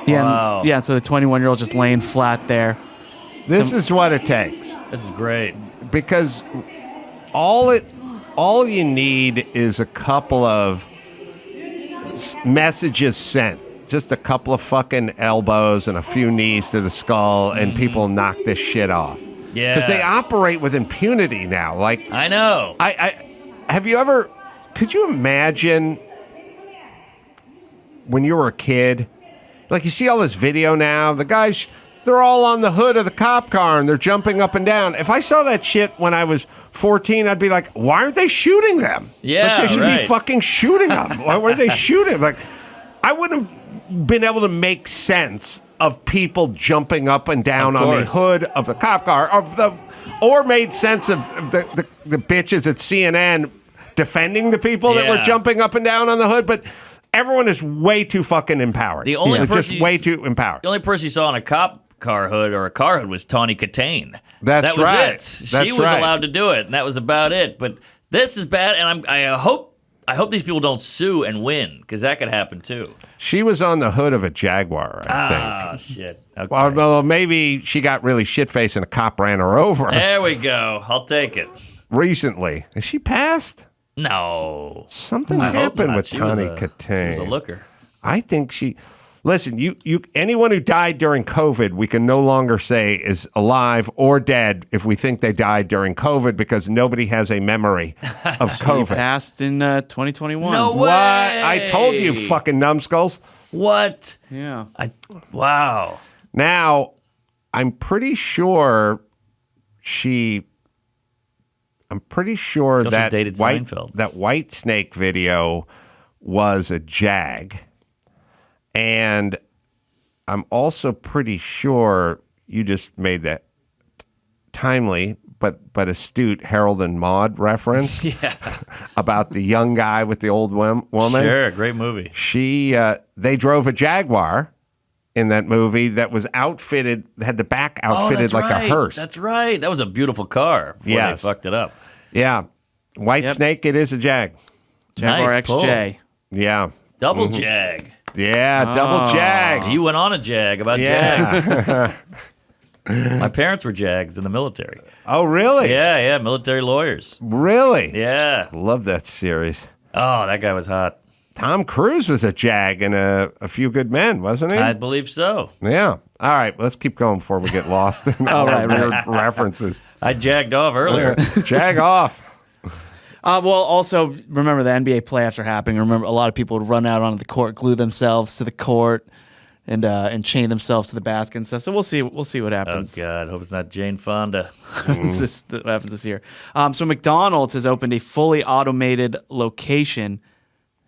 Yeah. Wow. Yeah. So the 21-year-old just laying flat there. This is what it takes. This is great. Because all you need is a couple of messages sent. Just a couple of fucking elbows and a few knees to the skull, and people knock this shit off. Yeah. Because they operate with impunity now. Like I know. Could you imagine when you were a kid? Like you see all this video now, the guys, they're all on the hood of the cop car and they're jumping up and down. If I saw that shit when I was 14, I'd be like, why aren't they shooting them? Yeah, like they should be fucking shooting them. Why weren't they shooting? Like, I wouldn't have been able to make sense of people jumping up and down on the hood of the cop car, or made sense of the bitches at CNN defending the people that were jumping up and down on the hood, but everyone is way too fucking empowered. The only person just way too empowered. The only person you saw on a cop car hood or a car hood was Tawny Katane. That was right. It. She was allowed to do it, and that was about it. But this is bad, and I hope these people don't sue and win, because that could happen too. She was on the hood of a Jaguar, I think. Ah, shit. Okay. Well, maybe she got really shit-faced and a cop ran her over. There we go. I'll take it. Recently. Is she passed? No. Something happened with Tawny Katane. She was a looker. I think she... Listen, anyone who died during COVID, we can no longer say is alive or dead if we think they died during COVID, because nobody has a memory of COVID. She passed in 2021. No way. What? I told you, fucking numbskulls. What? Yeah. Wow. Now, I'm pretty sure that dated Seinfeld. That White Snake video was a jag. And I'm also pretty sure you just made that timely but astute Harold and Maude reference about the young guy with the old woman. Sure, great movie. They drove a Jaguar in that movie that was outfitted, had the back outfitted like a hearse. That's right. That was a beautiful car before Yes. they fucked it up. Yeah. White Snake, it is a Jag. Jaguar Nice pull. XJ. Yeah. Double Jag. Yeah, double Jag. You went on a Jag about Jags. My parents were Jags in the military. Oh, really? Yeah, military lawyers. Really? Yeah. Love that series. Oh, that guy was hot. Tom Cruise was a Jag in a Few Good Men, wasn't he? I believe so. Yeah. All right, let's keep going before we get lost in all weird references. I jagged off earlier. Jag off. Well, also remember the NBA playoffs are happening. Remember, a lot of people would run out onto the court, glue themselves to the court, and chain themselves to the basket and stuff. So we'll see. We'll see what Oh, happens. God. Hope it's not Jane Fonda. What happens this year? So McDonald's has opened a fully automated location,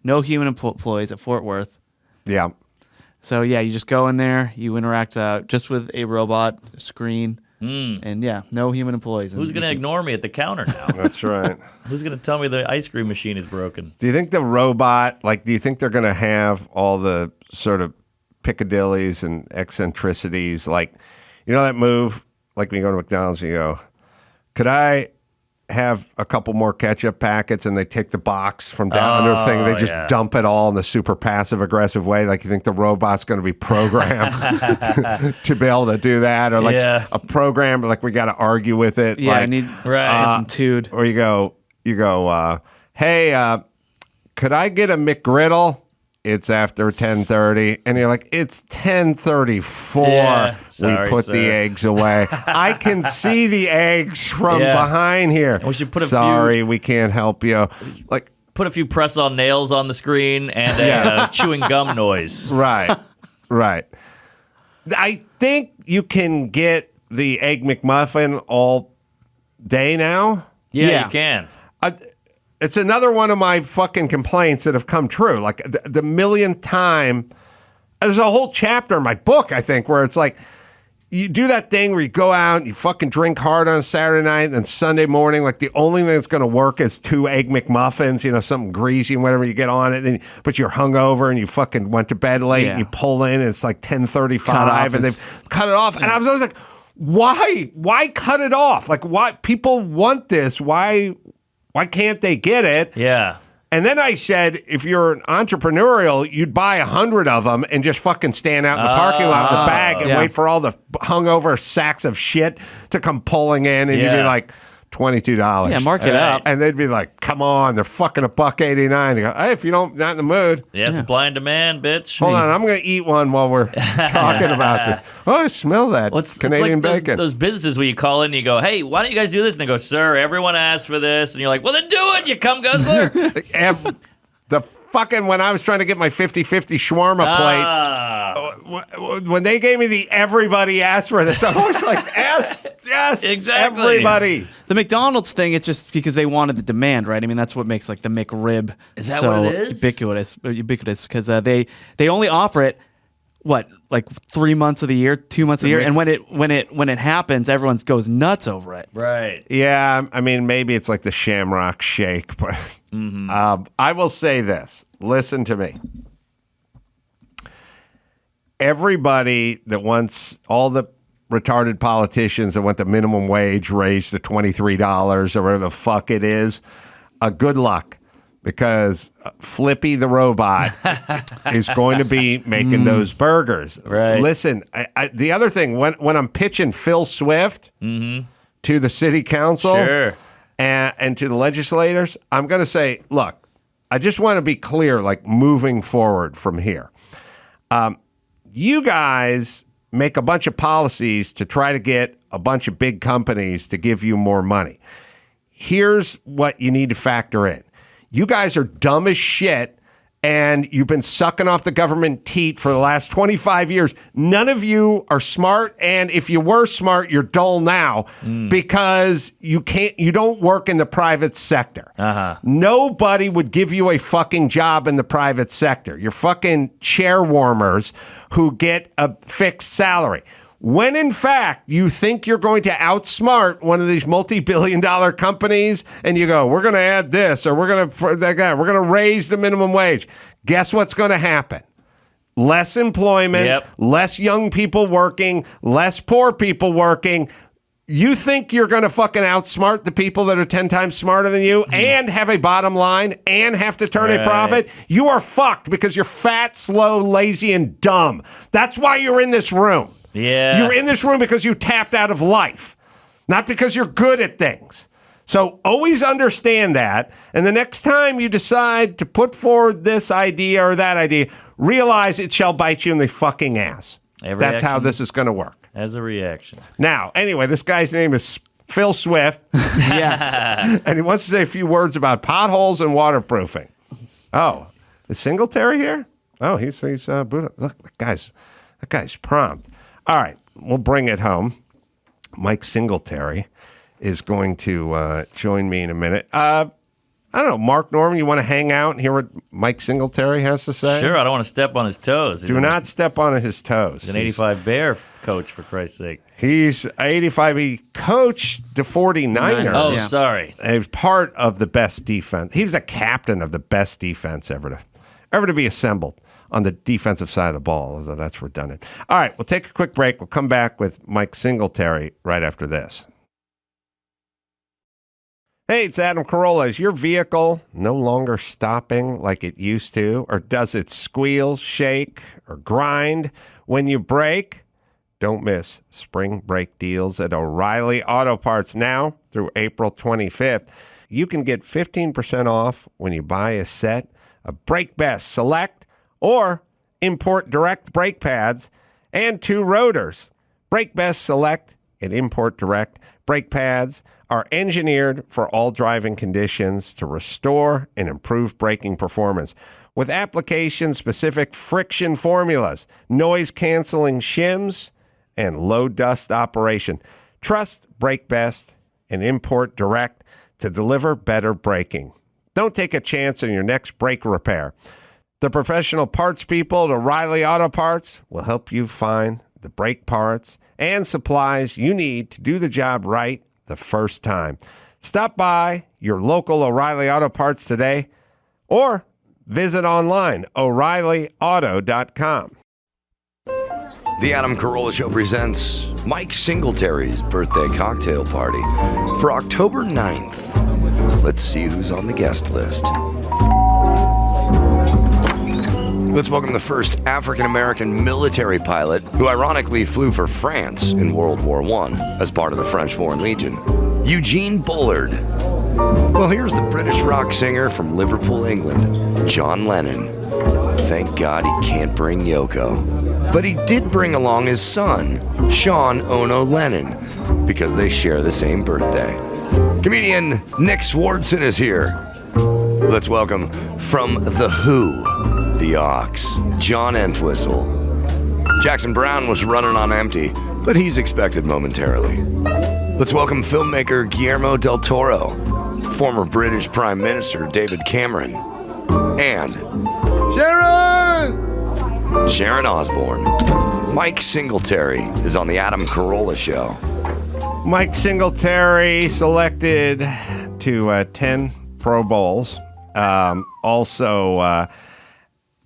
no human employees at Fort Worth. Yeah. So yeah, you just go in there, you interact just with a robot screen, and yeah, no human employees. Who's going to ignore me at the counter now? That's right. Who's going to tell me the ice cream machine is broken? Do you think the robot, do you think they're going to have all the sort of piccadillys and eccentricities? Like, you know that move, like when you go to McDonald's and you go, could I have a couple more ketchup packets, and they take the box from down under the thing, they just dump it all in the super passive aggressive way? Like, you think the robot's going to be programmed to be able to do that, or like a program like we got to argue with it? Yeah, like, I need some tude. or you go, hey, could I get a McGriddle? It's after 10:30, and you're like, it's 10:34. Yeah, sorry, we put sir. the eggs away. I can see the eggs from behind here. We should put Sorry, we can't help you. Like, put a few press-on nails on the screen and a chewing gum noise. right. I think you can get the Egg McMuffin all day now. Yeah, you can. It's another one of my fucking complaints that have come true. Like the millionth time. There's a whole chapter in my book, I think, where it's like, you do that thing where you go out and you fucking drink hard on Saturday night, and then Sunday morning, like the only thing that's going to work is 2 Egg McMuffins, something greasy and whatever, you get on it, but you're hungover and you fucking went to bed late and you pull in and it's like 10:35 and they've cut it off. And I was always like, why cut it off? Like, why people want this? Why can't they get it? Yeah. And then I said, if you're an entrepreneurial, you'd buy 100 of them and just fucking stand out in the parking lot with a bag and wait for all the hungover sacks of shit to come pulling in, and you'd be like, $22. Yeah, mark it up. And they'd be like, come on, they're fucking $1.89. You go, hey, if you don't, not in the mood. Yeah, supply and demand, bitch. Hold on, I'm going to eat one while we're talking about this. Oh, I smell that Canadian bacon. Those businesses where you call in and you go, hey, why don't you guys do this? And they go, sir, everyone asked for this. And you're like, well, then do it, you cum guzzler. The fucking, when I was trying to get my 50-50 shawarma plate, when they gave me the everybody asked for this, I was like, yes, exactly. Everybody. The McDonald's thing, it's just because they wanted the demand, right? I mean, that's what makes like the McRib that so what it is? ubiquitous because they only offer it, like 3 months of the year, 2 months of the year, and when it happens, everyone goes nuts over it. Right. Yeah, I mean, maybe it's like the Shamrock Shake, but I will say this. Listen to me. Everybody that wants, all the retarded politicians that want the minimum wage raised to $23 or whatever the fuck it is, good luck. Because Flippy the robot is going to be making those burgers. Right. Listen, the other thing, when I'm pitching Phil Swift to the city council and to the legislators, I'm going to say, look, I just want to be clear, like moving forward from here. You guys make a bunch of policies to try to get a bunch of big companies to give you more money. Here's what you need to factor in. You guys are dumb as shit, and you've been sucking off the government teat for the last 25 years. None of you are smart, and if you were smart, you're dull now because you don't work in the private sector. Nobody would give you a fucking job in the private sector. You're fucking chair warmers who get a fixed salary. When in fact you think you're going to outsmart one of these multi-billion-dollar companies, and you go, we're going to add this, or we're going to raise the minimum wage. Guess what's going to happen? less employment, Yep. less young people working, less poor people working. You think you're going to fucking outsmart the people that are 10 times smarter than you and have a bottom line and have to turn a Right. profit? You are fucked because you're fat, slow, lazy, and dumb. That's why you're in this room. Yeah. You're in this room because you tapped out of life, not because you're good at things. So always understand that. And the next time you decide to put forward this idea or that idea, realize it shall bite you in the fucking ass. Every That's how action this is going to work. As a reaction. Now, anyway, this guy's name is Phil Swift, Yes. and he wants to say a few words about potholes and waterproofing. Oh, is Singletary here? Oh, he's Buddha. Look, that guy's prompt. All right, we'll bring it home. Mike Singletary is going to join me in a minute. I don't know, Mark Norman, you want to hang out and hear what Mike Singletary has to say? Sure, I don't want to step on his toes. Do not step on his toes. He's an 85 Bear coach, for Christ's sake. He's 85. He coached the 49ers. Oh, Yeah. sorry. He was part of the best defense. He was the captain of the best defense ever to be assembled on the defensive side of the ball, although that's redundant. All right, we'll take a quick break. We'll come back with Mike Singletary right after this. Hey, it's Adam Carolla. Is your vehicle no longer stopping like it used to? Or does it squeal, shake, or grind when you brake? Don't miss spring brake deals at O'Reilly Auto Parts now through April 25th. You can get 15% off when you buy a set of Brake Best Select or Import Direct brake pads and 2 rotors. Brake Best Select and Import Direct brake pads are engineered for all driving conditions to restore and improve braking performance. With application-specific friction formulas, noise-canceling shims, and low-dust operation. Trust Brake Best and Import Direct to deliver better braking. Don't take a chance on your next brake repair. The professional parts people at O'Reilly Auto Parts will help you find the brake parts and supplies you need to do the job right the first time. Stop by your local O'Reilly Auto Parts today or visit online, O'ReillyAuto.com. The Adam Carolla Show presents Mike Singletary's birthday cocktail party for October 9th. Let's see who's on the guest list. Let's welcome the first African-American military pilot who ironically flew for France in World War I as part of the French Foreign Legion, Eugene Bullard. Well, here's the British rock singer from Liverpool, England, John Lennon. Thank God he can't bring Yoko. But he did bring along his son, Sean Ono Lennon, because they share the same birthday. Comedian Nick Swardson is here. Let's welcome from The Who, The Ox, John Entwistle. Jackson Browne was running on empty, but he's expected momentarily. Let's welcome filmmaker Guillermo del Toro, former British Prime Minister David Cameron, and Sharon Osbourne. Mike Singletary is on the Adam Carolla Show. Mike Singletary selected to 10 Pro Bowls. Also,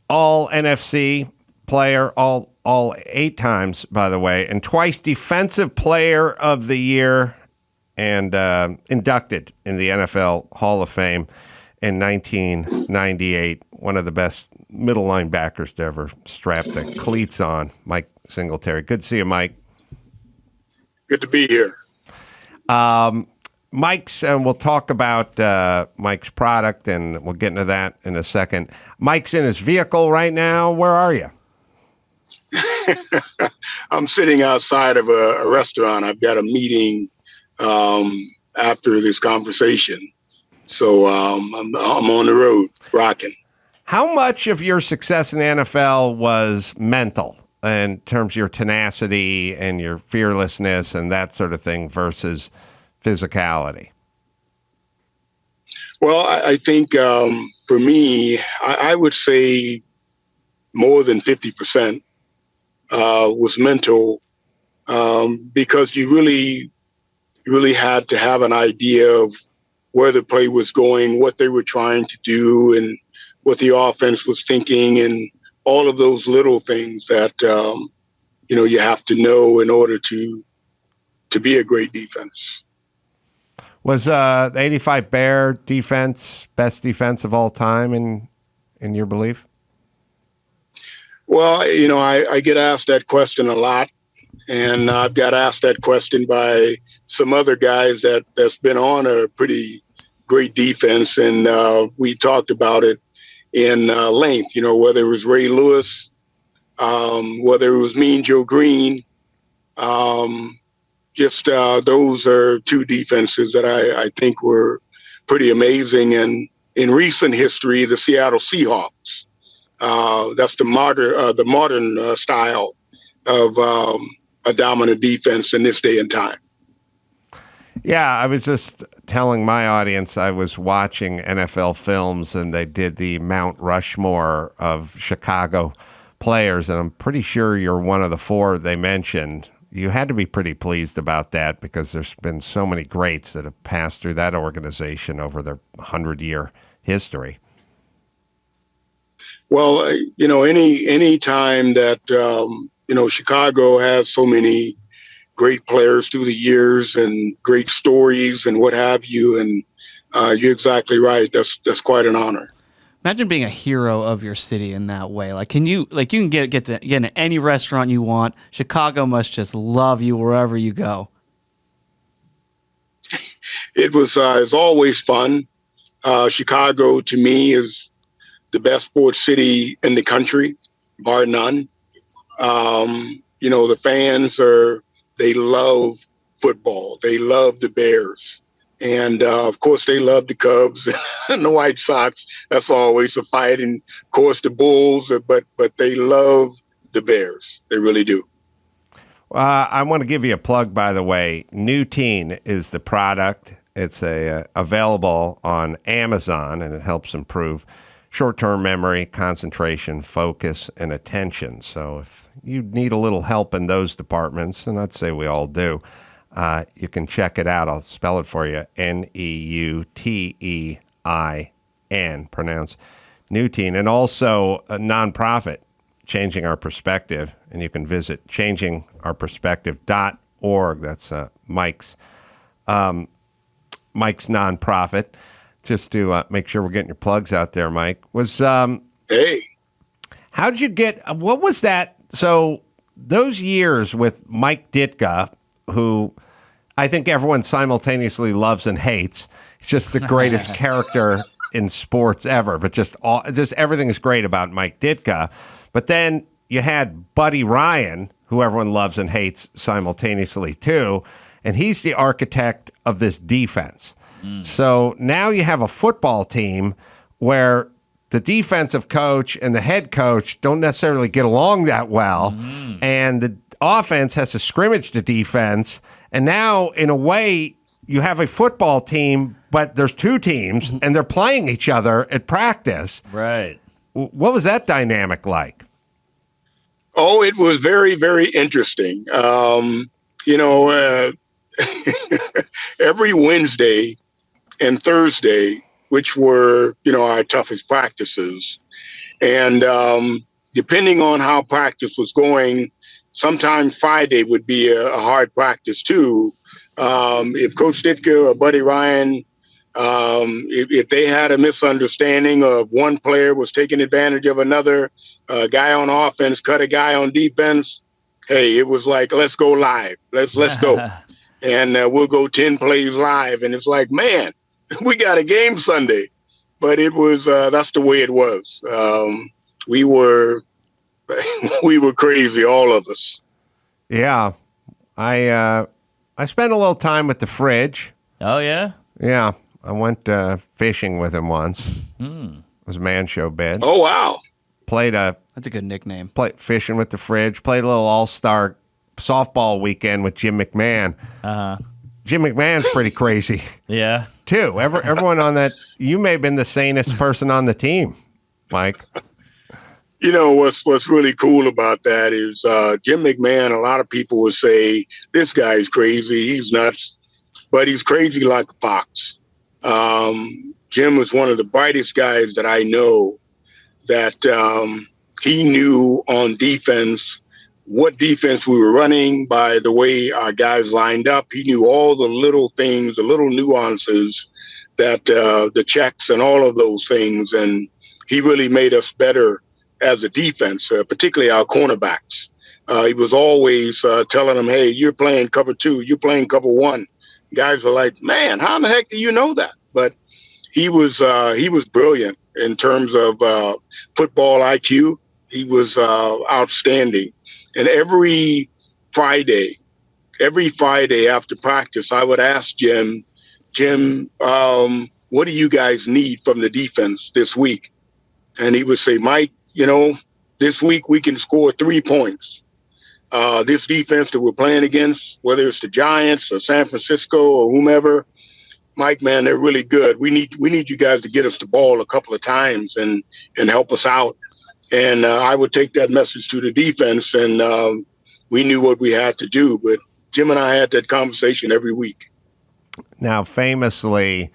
all NFC player, all 8 times, by the way, and twice Defensive Player of the Year, and inducted in the NFL Hall of Fame in 1998. One of the best middle linebackers to ever strap the cleats on, Mike Singletary. Good to see you, Mike. Good to be here. Mike's, and we'll talk about Mike's product, and we'll get into that in a second. Mike's in his vehicle right now. Where are you? I'm sitting outside of a restaurant. I've got a meeting after this conversation. So I'm on the road, rocking. How much of your success in the NFL was mental in terms of your tenacity and your fearlessness and that sort of thing versus physicality? Well, I think for me, I would say more than 50% was mental, because you really had to have an idea of where the play was going, what they were trying to do, and what the offense was thinking, and all of those little things that you have to know in order to be a great defense. Was the 85 Bear defense best defense of all time in your belief? Well, I get asked that question a lot, and I've got asked that question by some other guys that's been on a pretty great defense, and we talked about it in length, whether it was Ray Lewis, whether it was Mean Joe Green. Those are two defenses that I think were pretty amazing. And in recent history, the Seattle Seahawks. That's the modern style of a dominant defense in this day and time. Yeah, I was just telling my audience I was watching NFL films, and they did the Mount Rushmore of Chicago players, and I'm pretty sure you're one of the four they mentioned. You had to be pretty pleased about that because there's been so many greats that have passed through that organization over their 100-year history. Well, any time that Chicago has so many great players through the years and great stories and what have you, and you're exactly right. That's quite an honor. Imagine being a hero of your city in that way. Like, you can get into any restaurant you want. Chicago must just love you wherever you go. It's always fun. Chicago to me is the best sports city in the country, bar none. The fans they love football. They love the Bears. And, of course, they love the Cubs and the White Sox. That's always a fight. And, of course, the Bulls. But they love the Bears. They really do. I want to give you a plug, by the way. Nutine is the product. It's available on Amazon, and it helps improve short-term memory, concentration, focus, and attention. So if you need a little help in those departments, and I'd say we all do, you can check it out. I'll spell it for you. Neutein, pronounced Nutine. And also a nonprofit, Changing Our Perspective. And you can visit changingourperspective.org. That's Mike's nonprofit. Just to make sure we're getting your plugs out there, Mike. Hey. How'd you get, what was that? So those years with Mike Ditka, who I think everyone simultaneously loves and hates. He's just the greatest character in sports ever. But just everything is great about Mike Ditka. But then you had Buddy Ryan, who everyone loves and hates simultaneously too, and he's the architect of this defense. So now you have a football team where the defensive coach and the head coach don't necessarily get along that well, and the offense has to scrimmage the defense. And now, in a way, you have a football team, but there's two teams, and they're playing each other at practice. Right. What was that dynamic like? Oh, it was very, very interesting. Every Wednesday and Thursday, which were, our toughest practices. And depending on how practice was going, sometimes Friday would be a hard practice too. If Coach Ditka or Buddy Ryan, if they had a misunderstanding of one player was taking advantage of another, a guy on offense cut a guy on defense, hey, it was like, let's go live. Let's go. And we'll go 10 plays live. And it's like, man, we got a game Sunday. But it was, that's the way it was. We were crazy, all of us. Yeah. I spent a little time with the Fridge. Oh, yeah? Yeah. I went fishing with him once. It was a man show bed. Oh, wow. That's a good nickname. Played fishing with the Fridge. Played a little all-star softball weekend with Jim McMahon. Jim McMahon's pretty crazy. Yeah. Too. Everyone on that, you may have been the sanest person on the team, Mike. What's really cool about that is Jim McMahon, a lot of people would say, this guy's crazy, he's nuts, but he's crazy like a fox. Jim was one of the brightest guys that I know that he knew on defense what defense we were running by the way our guys lined up. He knew all the little things, the little nuances that the checks and all of those things. And he really made us better as a defense, particularly our cornerbacks. He was always telling them, hey, you're playing cover 2, you're playing cover 1. Guys were like, man, how in the heck do you know that? But he was brilliant in terms of football IQ. He was outstanding. And every Friday after practice, I would ask Jim, what do you guys need from the defense this week? And he would say, Mike, this week we can score 3 points. This defense that we're playing against, whether it's the Giants or San Francisco or whomever, Mike, man, they're really good. We need you guys to get us the ball a couple of times and help us out. And I would take that message to the defense, and we knew what we had to do. But Jim and I had that conversation every week. Now, famously,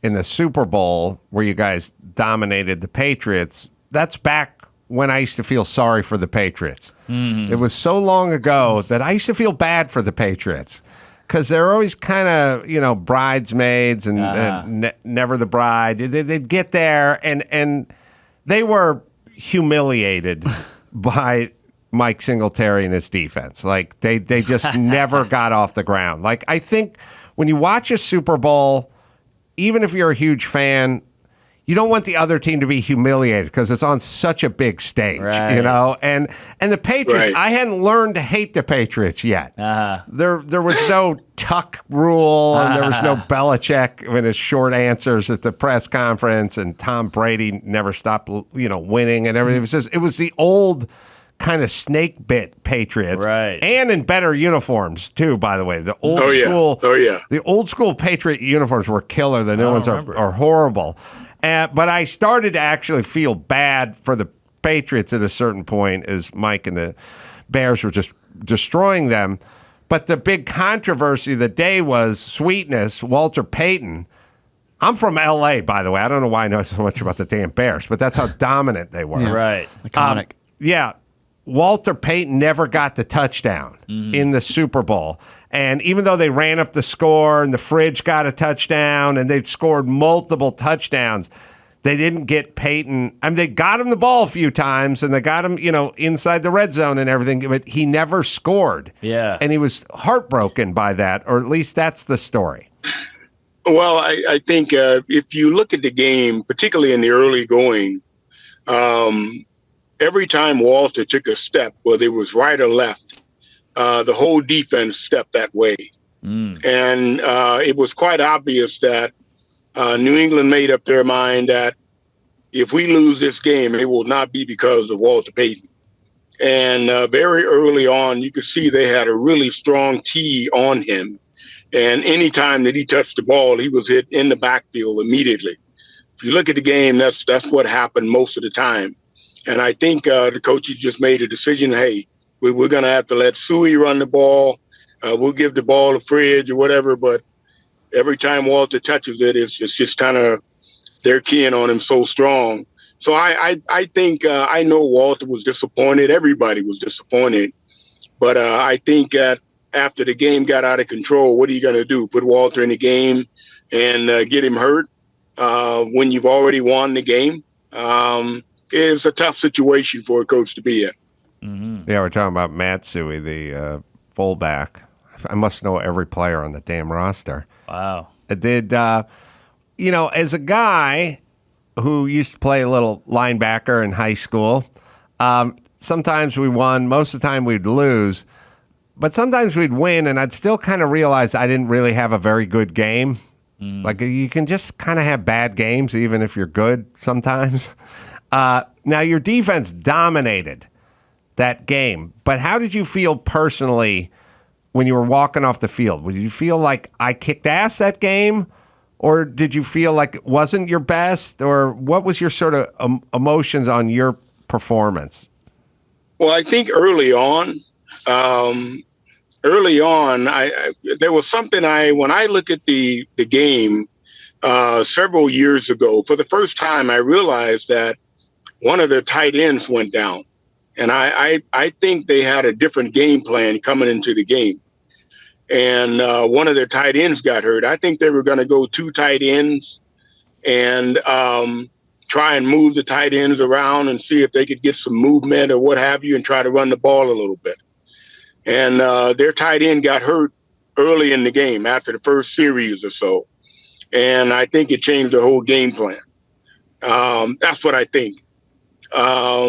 in the Super Bowl, where you guys dominated the Patriots, that's back when I used to feel sorry for the Patriots. Mm-hmm. It was so long ago that I used to feel bad for the Patriots because they're always kind of, bridesmaids and never the bride. They'd get there, and they were humiliated by Mike Singletary and his defense. Like, they just never got off the ground. Like, I think when you watch a Super Bowl, even if you're a huge fan, you don't want the other team to be humiliated because it's on such a big stage, right. And the Patriots, Right. I hadn't learned to hate the Patriots yet. Uh-huh. There was no Tuck rule, and there was no Belichick in his short answers at the press conference, and Tom Brady never stopped, winning and everything. It was the old kind of snake bit Patriots, right? And in better uniforms too. By the way, the old the old school Patriot uniforms were killer. The new ones are horrible. But I started to actually feel bad for the Patriots at a certain point as Mike and the Bears were just destroying them. But the big controversy of the day was sweetness, Walter Payton. I'm from L.A., by the way. I don't know why I know so much about the damn Bears, but that's how dominant they were. Yeah. Right. Iconic. Yeah. Walter Payton never got the touchdown in the Super Bowl. And even though they ran up the score and the Fridge got a touchdown and they've scored multiple touchdowns, they didn't get Payton. I mean, they got him the ball a few times and they got him, inside the red zone and everything, but he never scored. Yeah. And he was heartbroken by that, or at least that's the story. Well, I think if you look at the game, particularly in the early going, every time Walter took a step, whether it was right or left, the whole defense stepped that way. And it was quite obvious that New England made up their mind that if we lose this game, it will not be because of Walter Payton. And very early on, you could see they had a really strong tee on him. And any time that he touched the ball, he was hit in the backfield immediately. If you look at the game, that's what happened most of the time. And I think the coaches just made a decision, hey, we're going to have to let Suey run the ball. We'll give the ball to Fridge or whatever. But every time Walter touches it, it's just kind of they're keying on him so strong. So I think I know Walter was disappointed. Everybody was disappointed. But I think that after the game got out of control, what are you going to do? Put Walter in the game and get him hurt when you've already won the game? It's a tough situation for a coach to be in. Mm-hmm. Yeah, we're talking about Matt Suey, the fullback. I must know every player on the damn roster. Wow. I did, as a guy who used to play a little linebacker in high school, sometimes we won. Most of the time we'd lose. But sometimes we'd win, and I'd still kind of realize I didn't really have a very good game. Like, you can just kind of have bad games, even if you're good sometimes. Now, your defense dominated that game, but how did you feel personally when you were walking off the field? Did you feel like I kicked ass that game, or did you feel like it wasn't your best, or what was your sort of emotions on your performance? Well, I think early on, there was something when I look at the game several years ago, for the first time, I realized that one of their tight ends went down. And I think they had a different game plan coming into the game. And one of their tight ends got hurt. I think they were going to go 2 tight ends and try and move the tight ends around and see if they could get some movement or what have you and try to run the ball a little bit. And their tight end got hurt early in the game after the first series or so. And I think it changed the whole game plan. That's what I think. I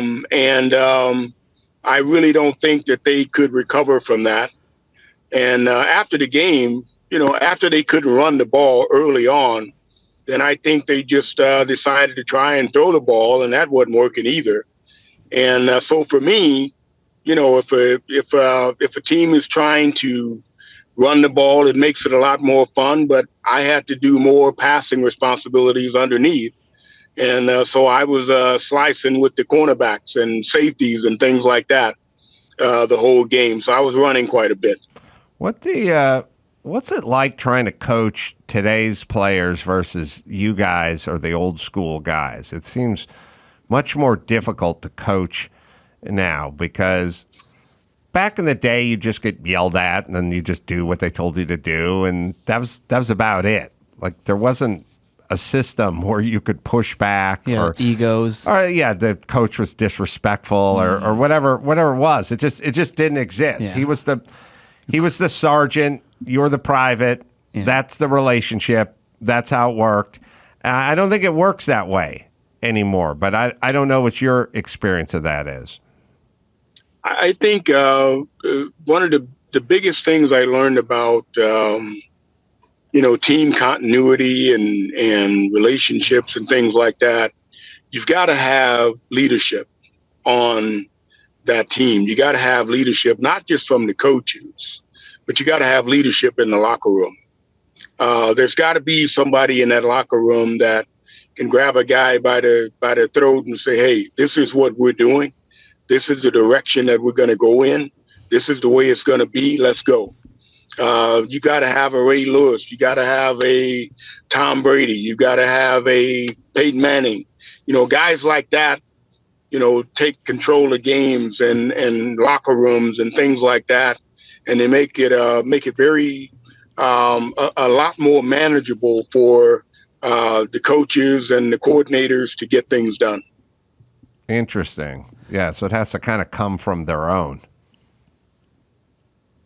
really don't think that they could recover from that. And after the game, after they couldn't run the ball early on, then I think they just decided to try and throw the ball, and that wasn't working either. And so for me, if a team is trying to run the ball, it makes it a lot more fun. But I had to do more passing responsibilities underneath. And so I was slicing with the cornerbacks and safeties and things like that the whole game. So I was running quite a bit. What's it like trying to coach today's players versus you guys or the old school guys? It seems much more difficult to coach now because back in the day you just get yelled at and then you just do what they told you to do, and that was about it. Like there wasn't a system where you could push back or egos. Or the coach was disrespectful or whatever it was. It just didn't exist. Yeah. He was the sergeant, you're the private. Yeah. That's the relationship. That's how it worked. I don't think it works that way anymore, but I don't know what your experience of that is. I think one of the biggest things I learned about team continuity and relationships and things like that, you've got to have leadership on that team. You got to have leadership, not just from the coaches, but you got to have leadership in the locker room. There's got to be somebody in that locker room that can grab a guy by the throat and say, hey, this is what we're doing. This is the direction that we're going to go in. This is the way it's going to be. Let's go. You got to have a Ray Lewis. You got to have a Tom Brady. You got to have a Peyton Manning. Guys like that, take control of games and locker rooms and things like that. And they make it very a lot more manageable for the coaches and the coordinators to get things done. Interesting. Yeah, so it has to kind of come from their own.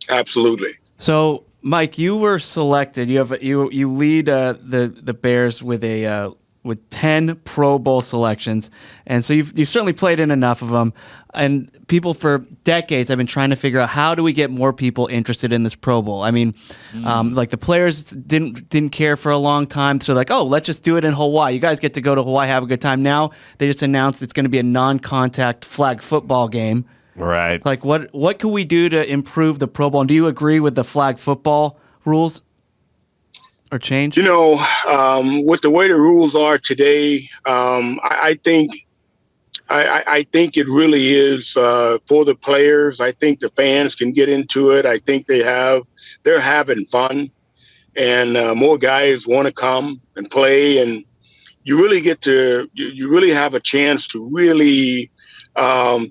Absolutely. So, Mike, you were selected. You lead the Bears with 10 Pro Bowl selections, and so you've certainly played in enough of them. And people for decades have been trying to figure out how do we get more people interested in this Pro Bowl. I mean, like the players didn't care for a long time, so like, oh, let's just do it in Hawaii. You guys get to go to Hawaii, have a good time. Now they just announced it's going to be a non-contact flag football game. Right. Like, what can we do to improve the Pro Bowl? And do you agree with the flag football rules or change? With the way the rules are today, I think it really is for the players. I think the fans can get into it. I think they're having fun, and more guys want to come and play. And you really you really have a chance to really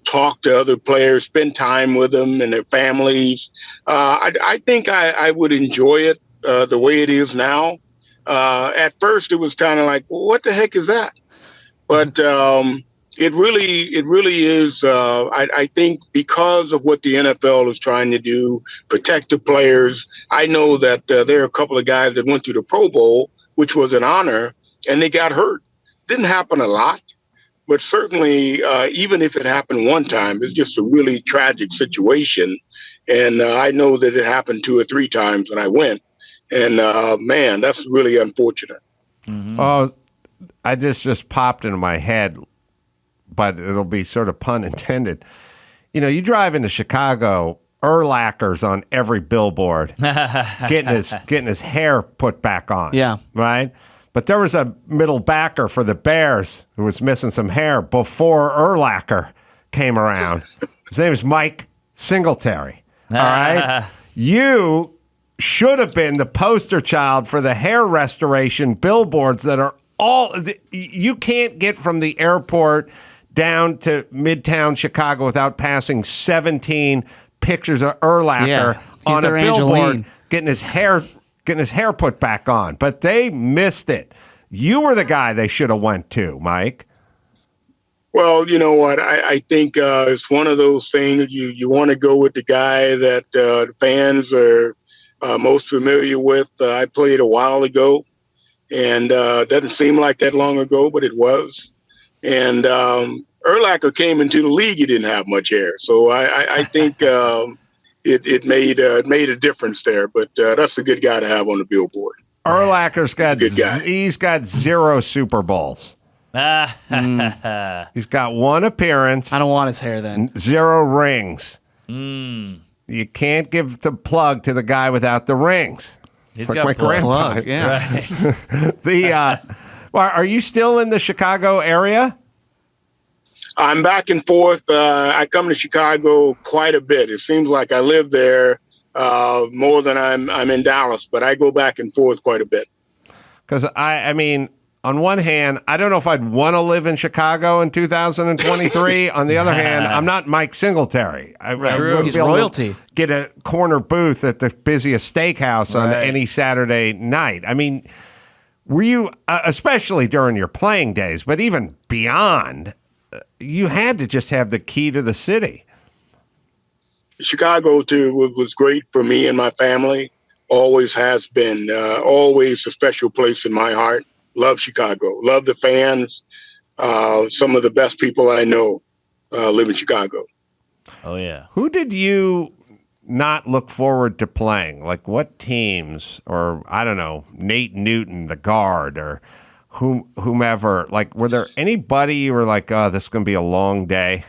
talk to other players, spend time with them and their families. I think I would enjoy it the way it is now. At first, it was kind of like, well, what the heck is that? But it really is. I think because of what the NFL is trying to do, protect the players. I know that there are a couple of guys that went to the Pro Bowl, which was an honor, and they got hurt. Didn't happen a lot. But certainly, even if it happened one time, it's just a really tragic situation. And I know that it happened 2 or 3 times when I went. And, man, that's really unfortunate. Mm-hmm. Oh, I just popped into my head, but it'll be sort of pun intended. You drive into Chicago, Urlacher's on every billboard, getting his hair put back on. Yeah. Right? But there was a middle backer for the Bears who was missing some hair before Urlacher came around. His name is Mike Singletary. All right? You should have been the poster child for the hair restoration billboards that are you can't get from the airport down to Midtown Chicago without passing 17 pictures of Urlacher on a their billboard, Angeline. getting his hair put back on. But they missed it. You were the guy they should have went to, Mike. Well, you know what? I think it's one of those things you want to go with the guy that the fans are most familiar with. I played a while ago, and doesn't seem like that long ago, but it was. And Urlacher came into the league. He didn't have much hair, so I think it made a difference there. But that's a good guy to have on the billboard. Urlacher's got Good guy. he's got 0 Super Bowls. He's got 1 appearance. I don't want his hair then. 0 rings. You can't give the plug to the guy without the rings. He's Like got my grandpa. Plug, yeah. Well, are you still in the Chicago area? I'm back and forth. I come to Chicago quite a bit. It seems like I live there more than I'm in Dallas, but I go back and forth quite a bit. Because I mean, on one hand, I don't know if I'd want to live in Chicago in 2023. On the other hand, I'm not Mike Singletary. I wouldn't He's be able royalty. to get a corner booth at the busiest steakhouse on any Saturday night. I mean, were you, especially during your playing days, but even beyond, you had to just have the key to the city. Chicago too was great for me and my family. Always has been. Always a special place in my heart. Love Chicago. Love the fans. Some of the best people I know live in Chicago. Oh, yeah. Who did you not look forward to playing? Like what teams, or I don't know, Nate Newton, the guard, or whomever? Like, were there anybody you were like, oh, this is going to be a long day?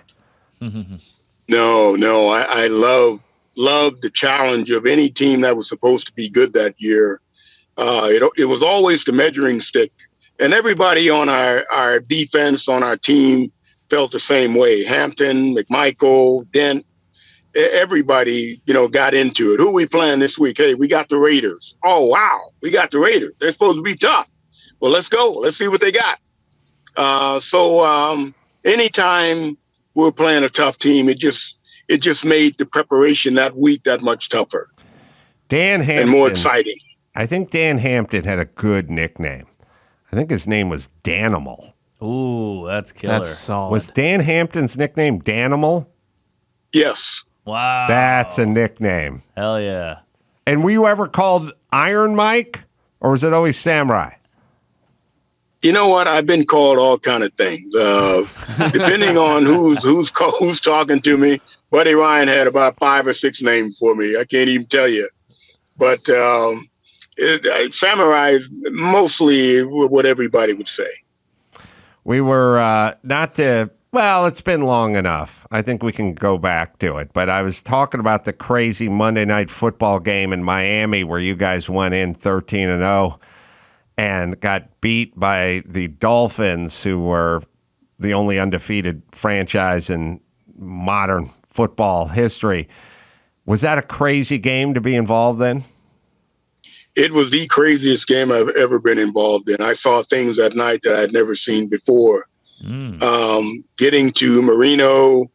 No. I love the challenge of any team that was supposed to be good that year. It was always the measuring stick, and everybody on our defense, on our team, felt the same way. Hampton, McMichael, Dent, everybody, got into it. Who we playing this week? Hey, we got the Raiders. Oh, wow, we got the Raiders. They're supposed to be tough. Well, let's go. Let's see what they got. So anytime we're playing a tough team, it just made the preparation that week that much tougher. Dan Hampton. And more exciting. I think Dan Hampton had a good nickname. I think his name was Danimal. Ooh, that's killer. That's solid. Was Dan Hampton's nickname Danimal? Yes. Wow. That's a nickname. Hell yeah. And were you ever called Iron Mike, or was it always Samurai? You know what? I've been called all kind of things. Depending on who's talking to me. Buddy Ryan had about 5 or 6 names for me. I can't even tell you. But Samurai is mostly what everybody would say. We were it's been long enough. I think we can go back to it. But I was talking about the crazy Monday Night Football game in Miami where you guys went in 13-0 and got beat by the Dolphins, who were the only undefeated franchise in modern football history. Was that a crazy game to be involved in? It was the craziest game I've ever been involved in. I saw things that night that I'd never seen before. Getting to Marino,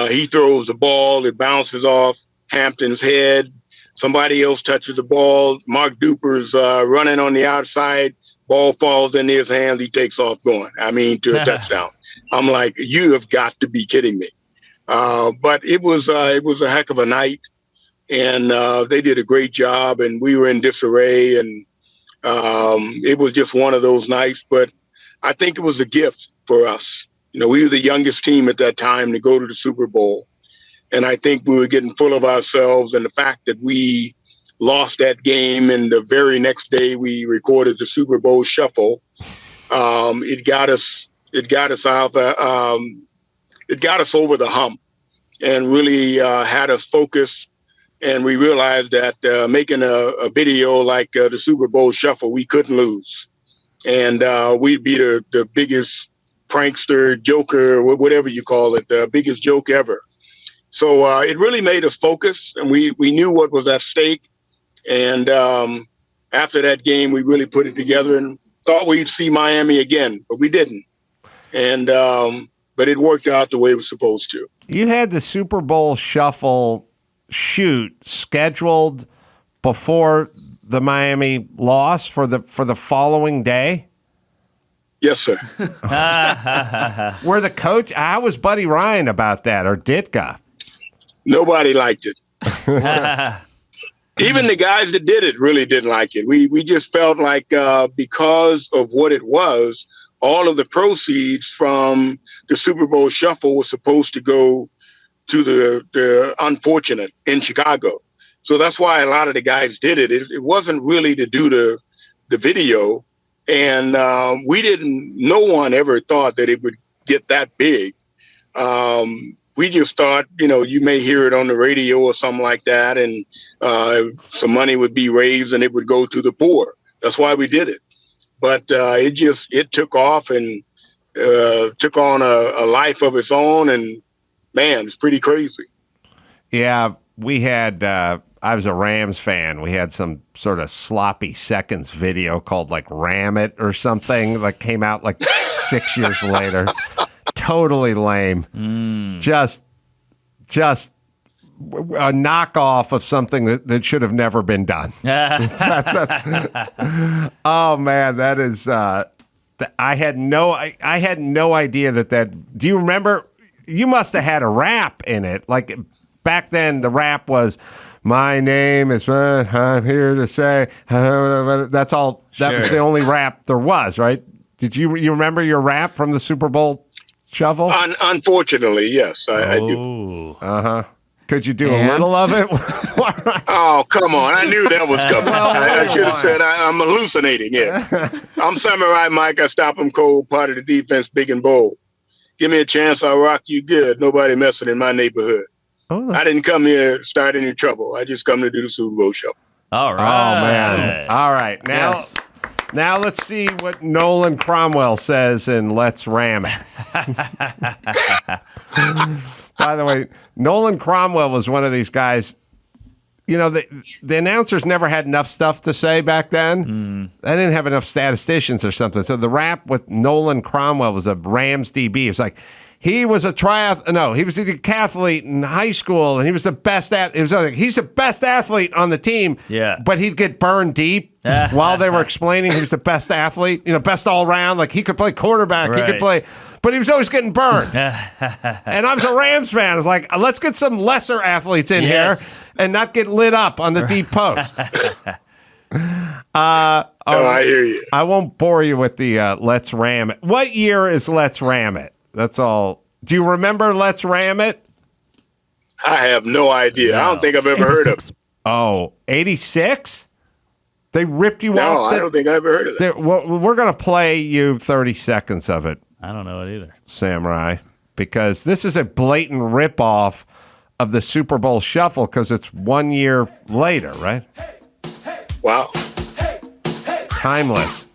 he throws the ball, it bounces off Hampton's head. Somebody else touches the ball. Mark Duper's running on the outside. Ball falls into his hands. He takes off going. To a touchdown. I'm like, you have got to be kidding me. But it was a heck of a night. And they did a great job, and we were in disarray, and it was just one of those nights. But I think it was a gift for us. We were the youngest team at that time to go to the Super Bowl, and I think we were getting full of ourselves. And the fact that we lost that game, and the very next day we recorded the Super Bowl shuffle, it got us out. It got us over the hump, and really had us focused. And we realized that making a video like the Super Bowl shuffle, we couldn't lose. And we'd be the biggest prankster, joker, whatever you call it, the biggest joke ever. So it really made us focus, and we knew what was at stake. And after that game, we really put it together and thought we'd see Miami again, but we didn't. And but it worked out the way it was supposed to. You had the Super Bowl shuffle shoot scheduled before the Miami loss for the following day. Yes, sir. Where the coach, how was Buddy Ryan about that, or Ditka? Nobody liked it. Even the guys that did it really didn't like it. We just felt like because of what it was, all of the proceeds from the Super Bowl shuffle was supposed to go to the unfortunate in Chicago. So that's why a lot of the guys did it. It wasn't really to do the video. And no one ever thought that it would get that big. We just thought, you may hear it on the radio or something like that, and some money would be raised and it would go to the poor. That's why we did it. But it took off and took on a life of its own, and man, it's pretty crazy. Yeah, we had. I was a Rams fan. We had some sort of sloppy seconds video called like "Ram It" or something that came out like 6 years later. Totally lame. Just a knockoff of something that should have never been done. Oh man, that is. I had no idea that. Do you remember? You must have had a rap in it. Like back then, the rap was, "My name is. I'm here to say." That's all. That was the only rap there was, right? Did you remember your rap from the Super Bowl shuffle? Unfortunately, yes, I do. Could you do a little of it? Oh, come on. I knew that was coming. I should have said I'm hallucinating. Yeah. I'm Samurai Mike. I stop him cold. Part of the defense, big and bold. Give me a chance. I'll rock you good. Nobody messing in my neighborhood. I didn't come here to start any trouble. I just come to do the Super Bowl show. All right. Oh, man. All right. Now let's see what Nolan Cromwell says in Let's Ram It. By the way, Nolan Cromwell was one of these guys. The announcers never had enough stuff to say back then. They didn't have enough statisticians or something. So the rap with Nolan Cromwell was a Rams DB. It was like, he was a he was a decathlete in high school, and he was the best he's the best athlete on the team. Yeah. But he'd get burned deep while they were explaining he was the best athlete, best all around. Like he could play quarterback, he could play, but he was always getting burned. And I was a Rams fan. I was like, let's get some lesser athletes in here and not get lit up on the deep post. I hear you. I won't bore you with the Let's Ram It. What year is Let's Ram It? That's all. Do you remember Let's Ram It? I have no idea. No. I don't think I've ever heard of it. Oh, 86? They ripped you off? No, I don't think I've ever heard of that. We're going to play you 30 seconds of it. I don't know it either. Samurai. Because this is a blatant ripoff of the Super Bowl shuffle because it's 1 year later, right? Wow. Timeless.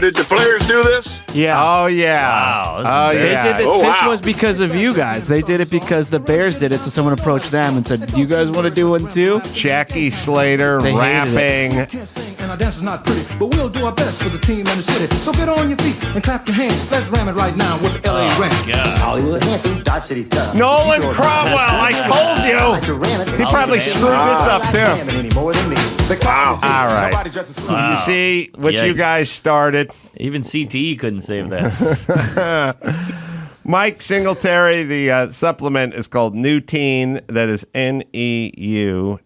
Did the players do this? Yeah. Oh, yeah. Wow. They did this. Oh, This wow. was because of you guys. They did it because the Bears did it. So someone approached them and said, "Do you guys want to do one too?" Jackie Slater They hated rapping. Can't sing and our dance is not pretty, but we'll do our best for the team and the city. So get on your feet and clap your hands. Let's ram it right now with the LA Ram. Hollywood handsome, Dodge City tough. Nolan Cromwell, I told you. He probably screwed this up too. Wow. All right. You see what you Yikes. guys started. Even CTE couldn't save that. Mike Singletary, the supplement is called New Teen. That is Neutein.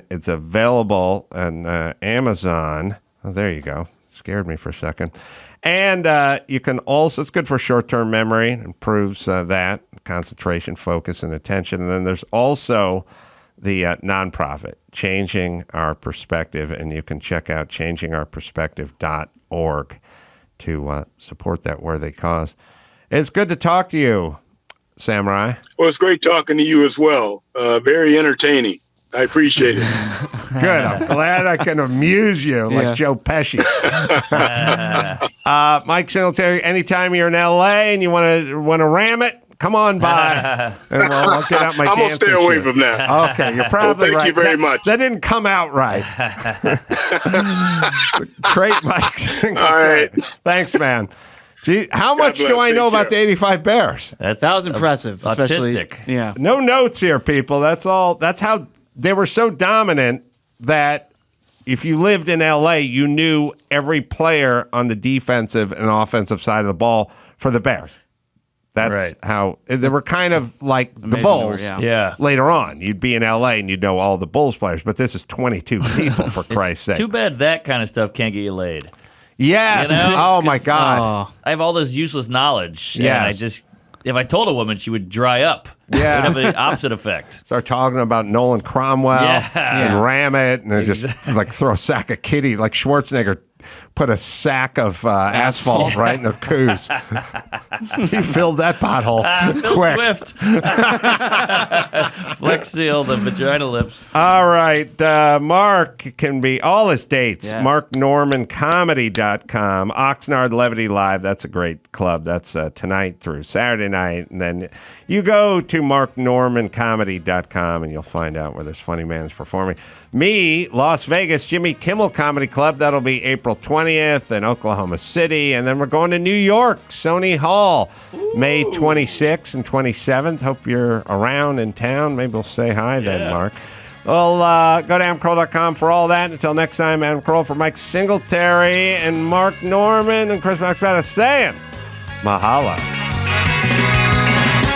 It's available on Amazon. Oh, there you go. Scared me for a second. And you can also, it's good for short-term memory, improves that, concentration, focus, and attention. And then there's also the nonprofit, Changing Our Perspective, and you can check out changingourperspective.org to support that worthy cause. It's good to talk to you, Samurai. Well, it's great talking to you as well. Very entertaining. I appreciate it. Good. I'm glad I can amuse you like Joe Pesci. Mike Singletary, anytime you're in L.A. and you want to ram it, come on by, and I'll get out my I'm going to stay away shoe. from that. Okay, you're probably thank right. you very much. That didn't come out right. Great, Mike Singletary. All right. Thanks, man. Gee, how much bless. do I know Take about the care. 85 Bears? That was impressive. Especially, autistic. yeah. No notes here, people. That's all. That's how they were so dominant that if you lived in L.A., you knew every player on the defensive and offensive side of the ball for the Bears. That's Right. how they were kind of like the Amazing Bulls. they were, Yeah. Later on, you'd be in L.A. and you'd know all the Bulls players, but this is 22 people, for Christ's sake. Too bad that kind of stuff can't get you laid. Yes. You know? Oh, my God. I have all this useless knowledge. Yes. And I just, if I told a woman, she would dry up. Yeah. It would have the opposite effect. Start talking about Nolan Cromwell and ram it, and then just like throw a sack of kitty, like Schwarzenegger put a sack of asphalt right in the coos. He filled that pothole Phil quick. Swift. Flex Seal, the vagina lips. All right. Mark can be all his dates. Yes. MarkNormanComedy.com. Oxnard Levity Live. That's a great club. That's tonight through Saturday night. And then you go to MarkNormanComedy.com and you'll find out where this funny man is performing. Me, Las Vegas, Jimmy Kimmel Comedy Club. That'll be April 20th in Oklahoma City. And then we're going to New York, Sony Hall, May 26th and 27th. Hope you're around in town. Maybe we'll say hi then, Mark. Well, go to AdamCarolla.com for all that. Until next time, Adam Carolla for Mike Singletary and Mark Norman and Chris Max Bada saying, mahalo.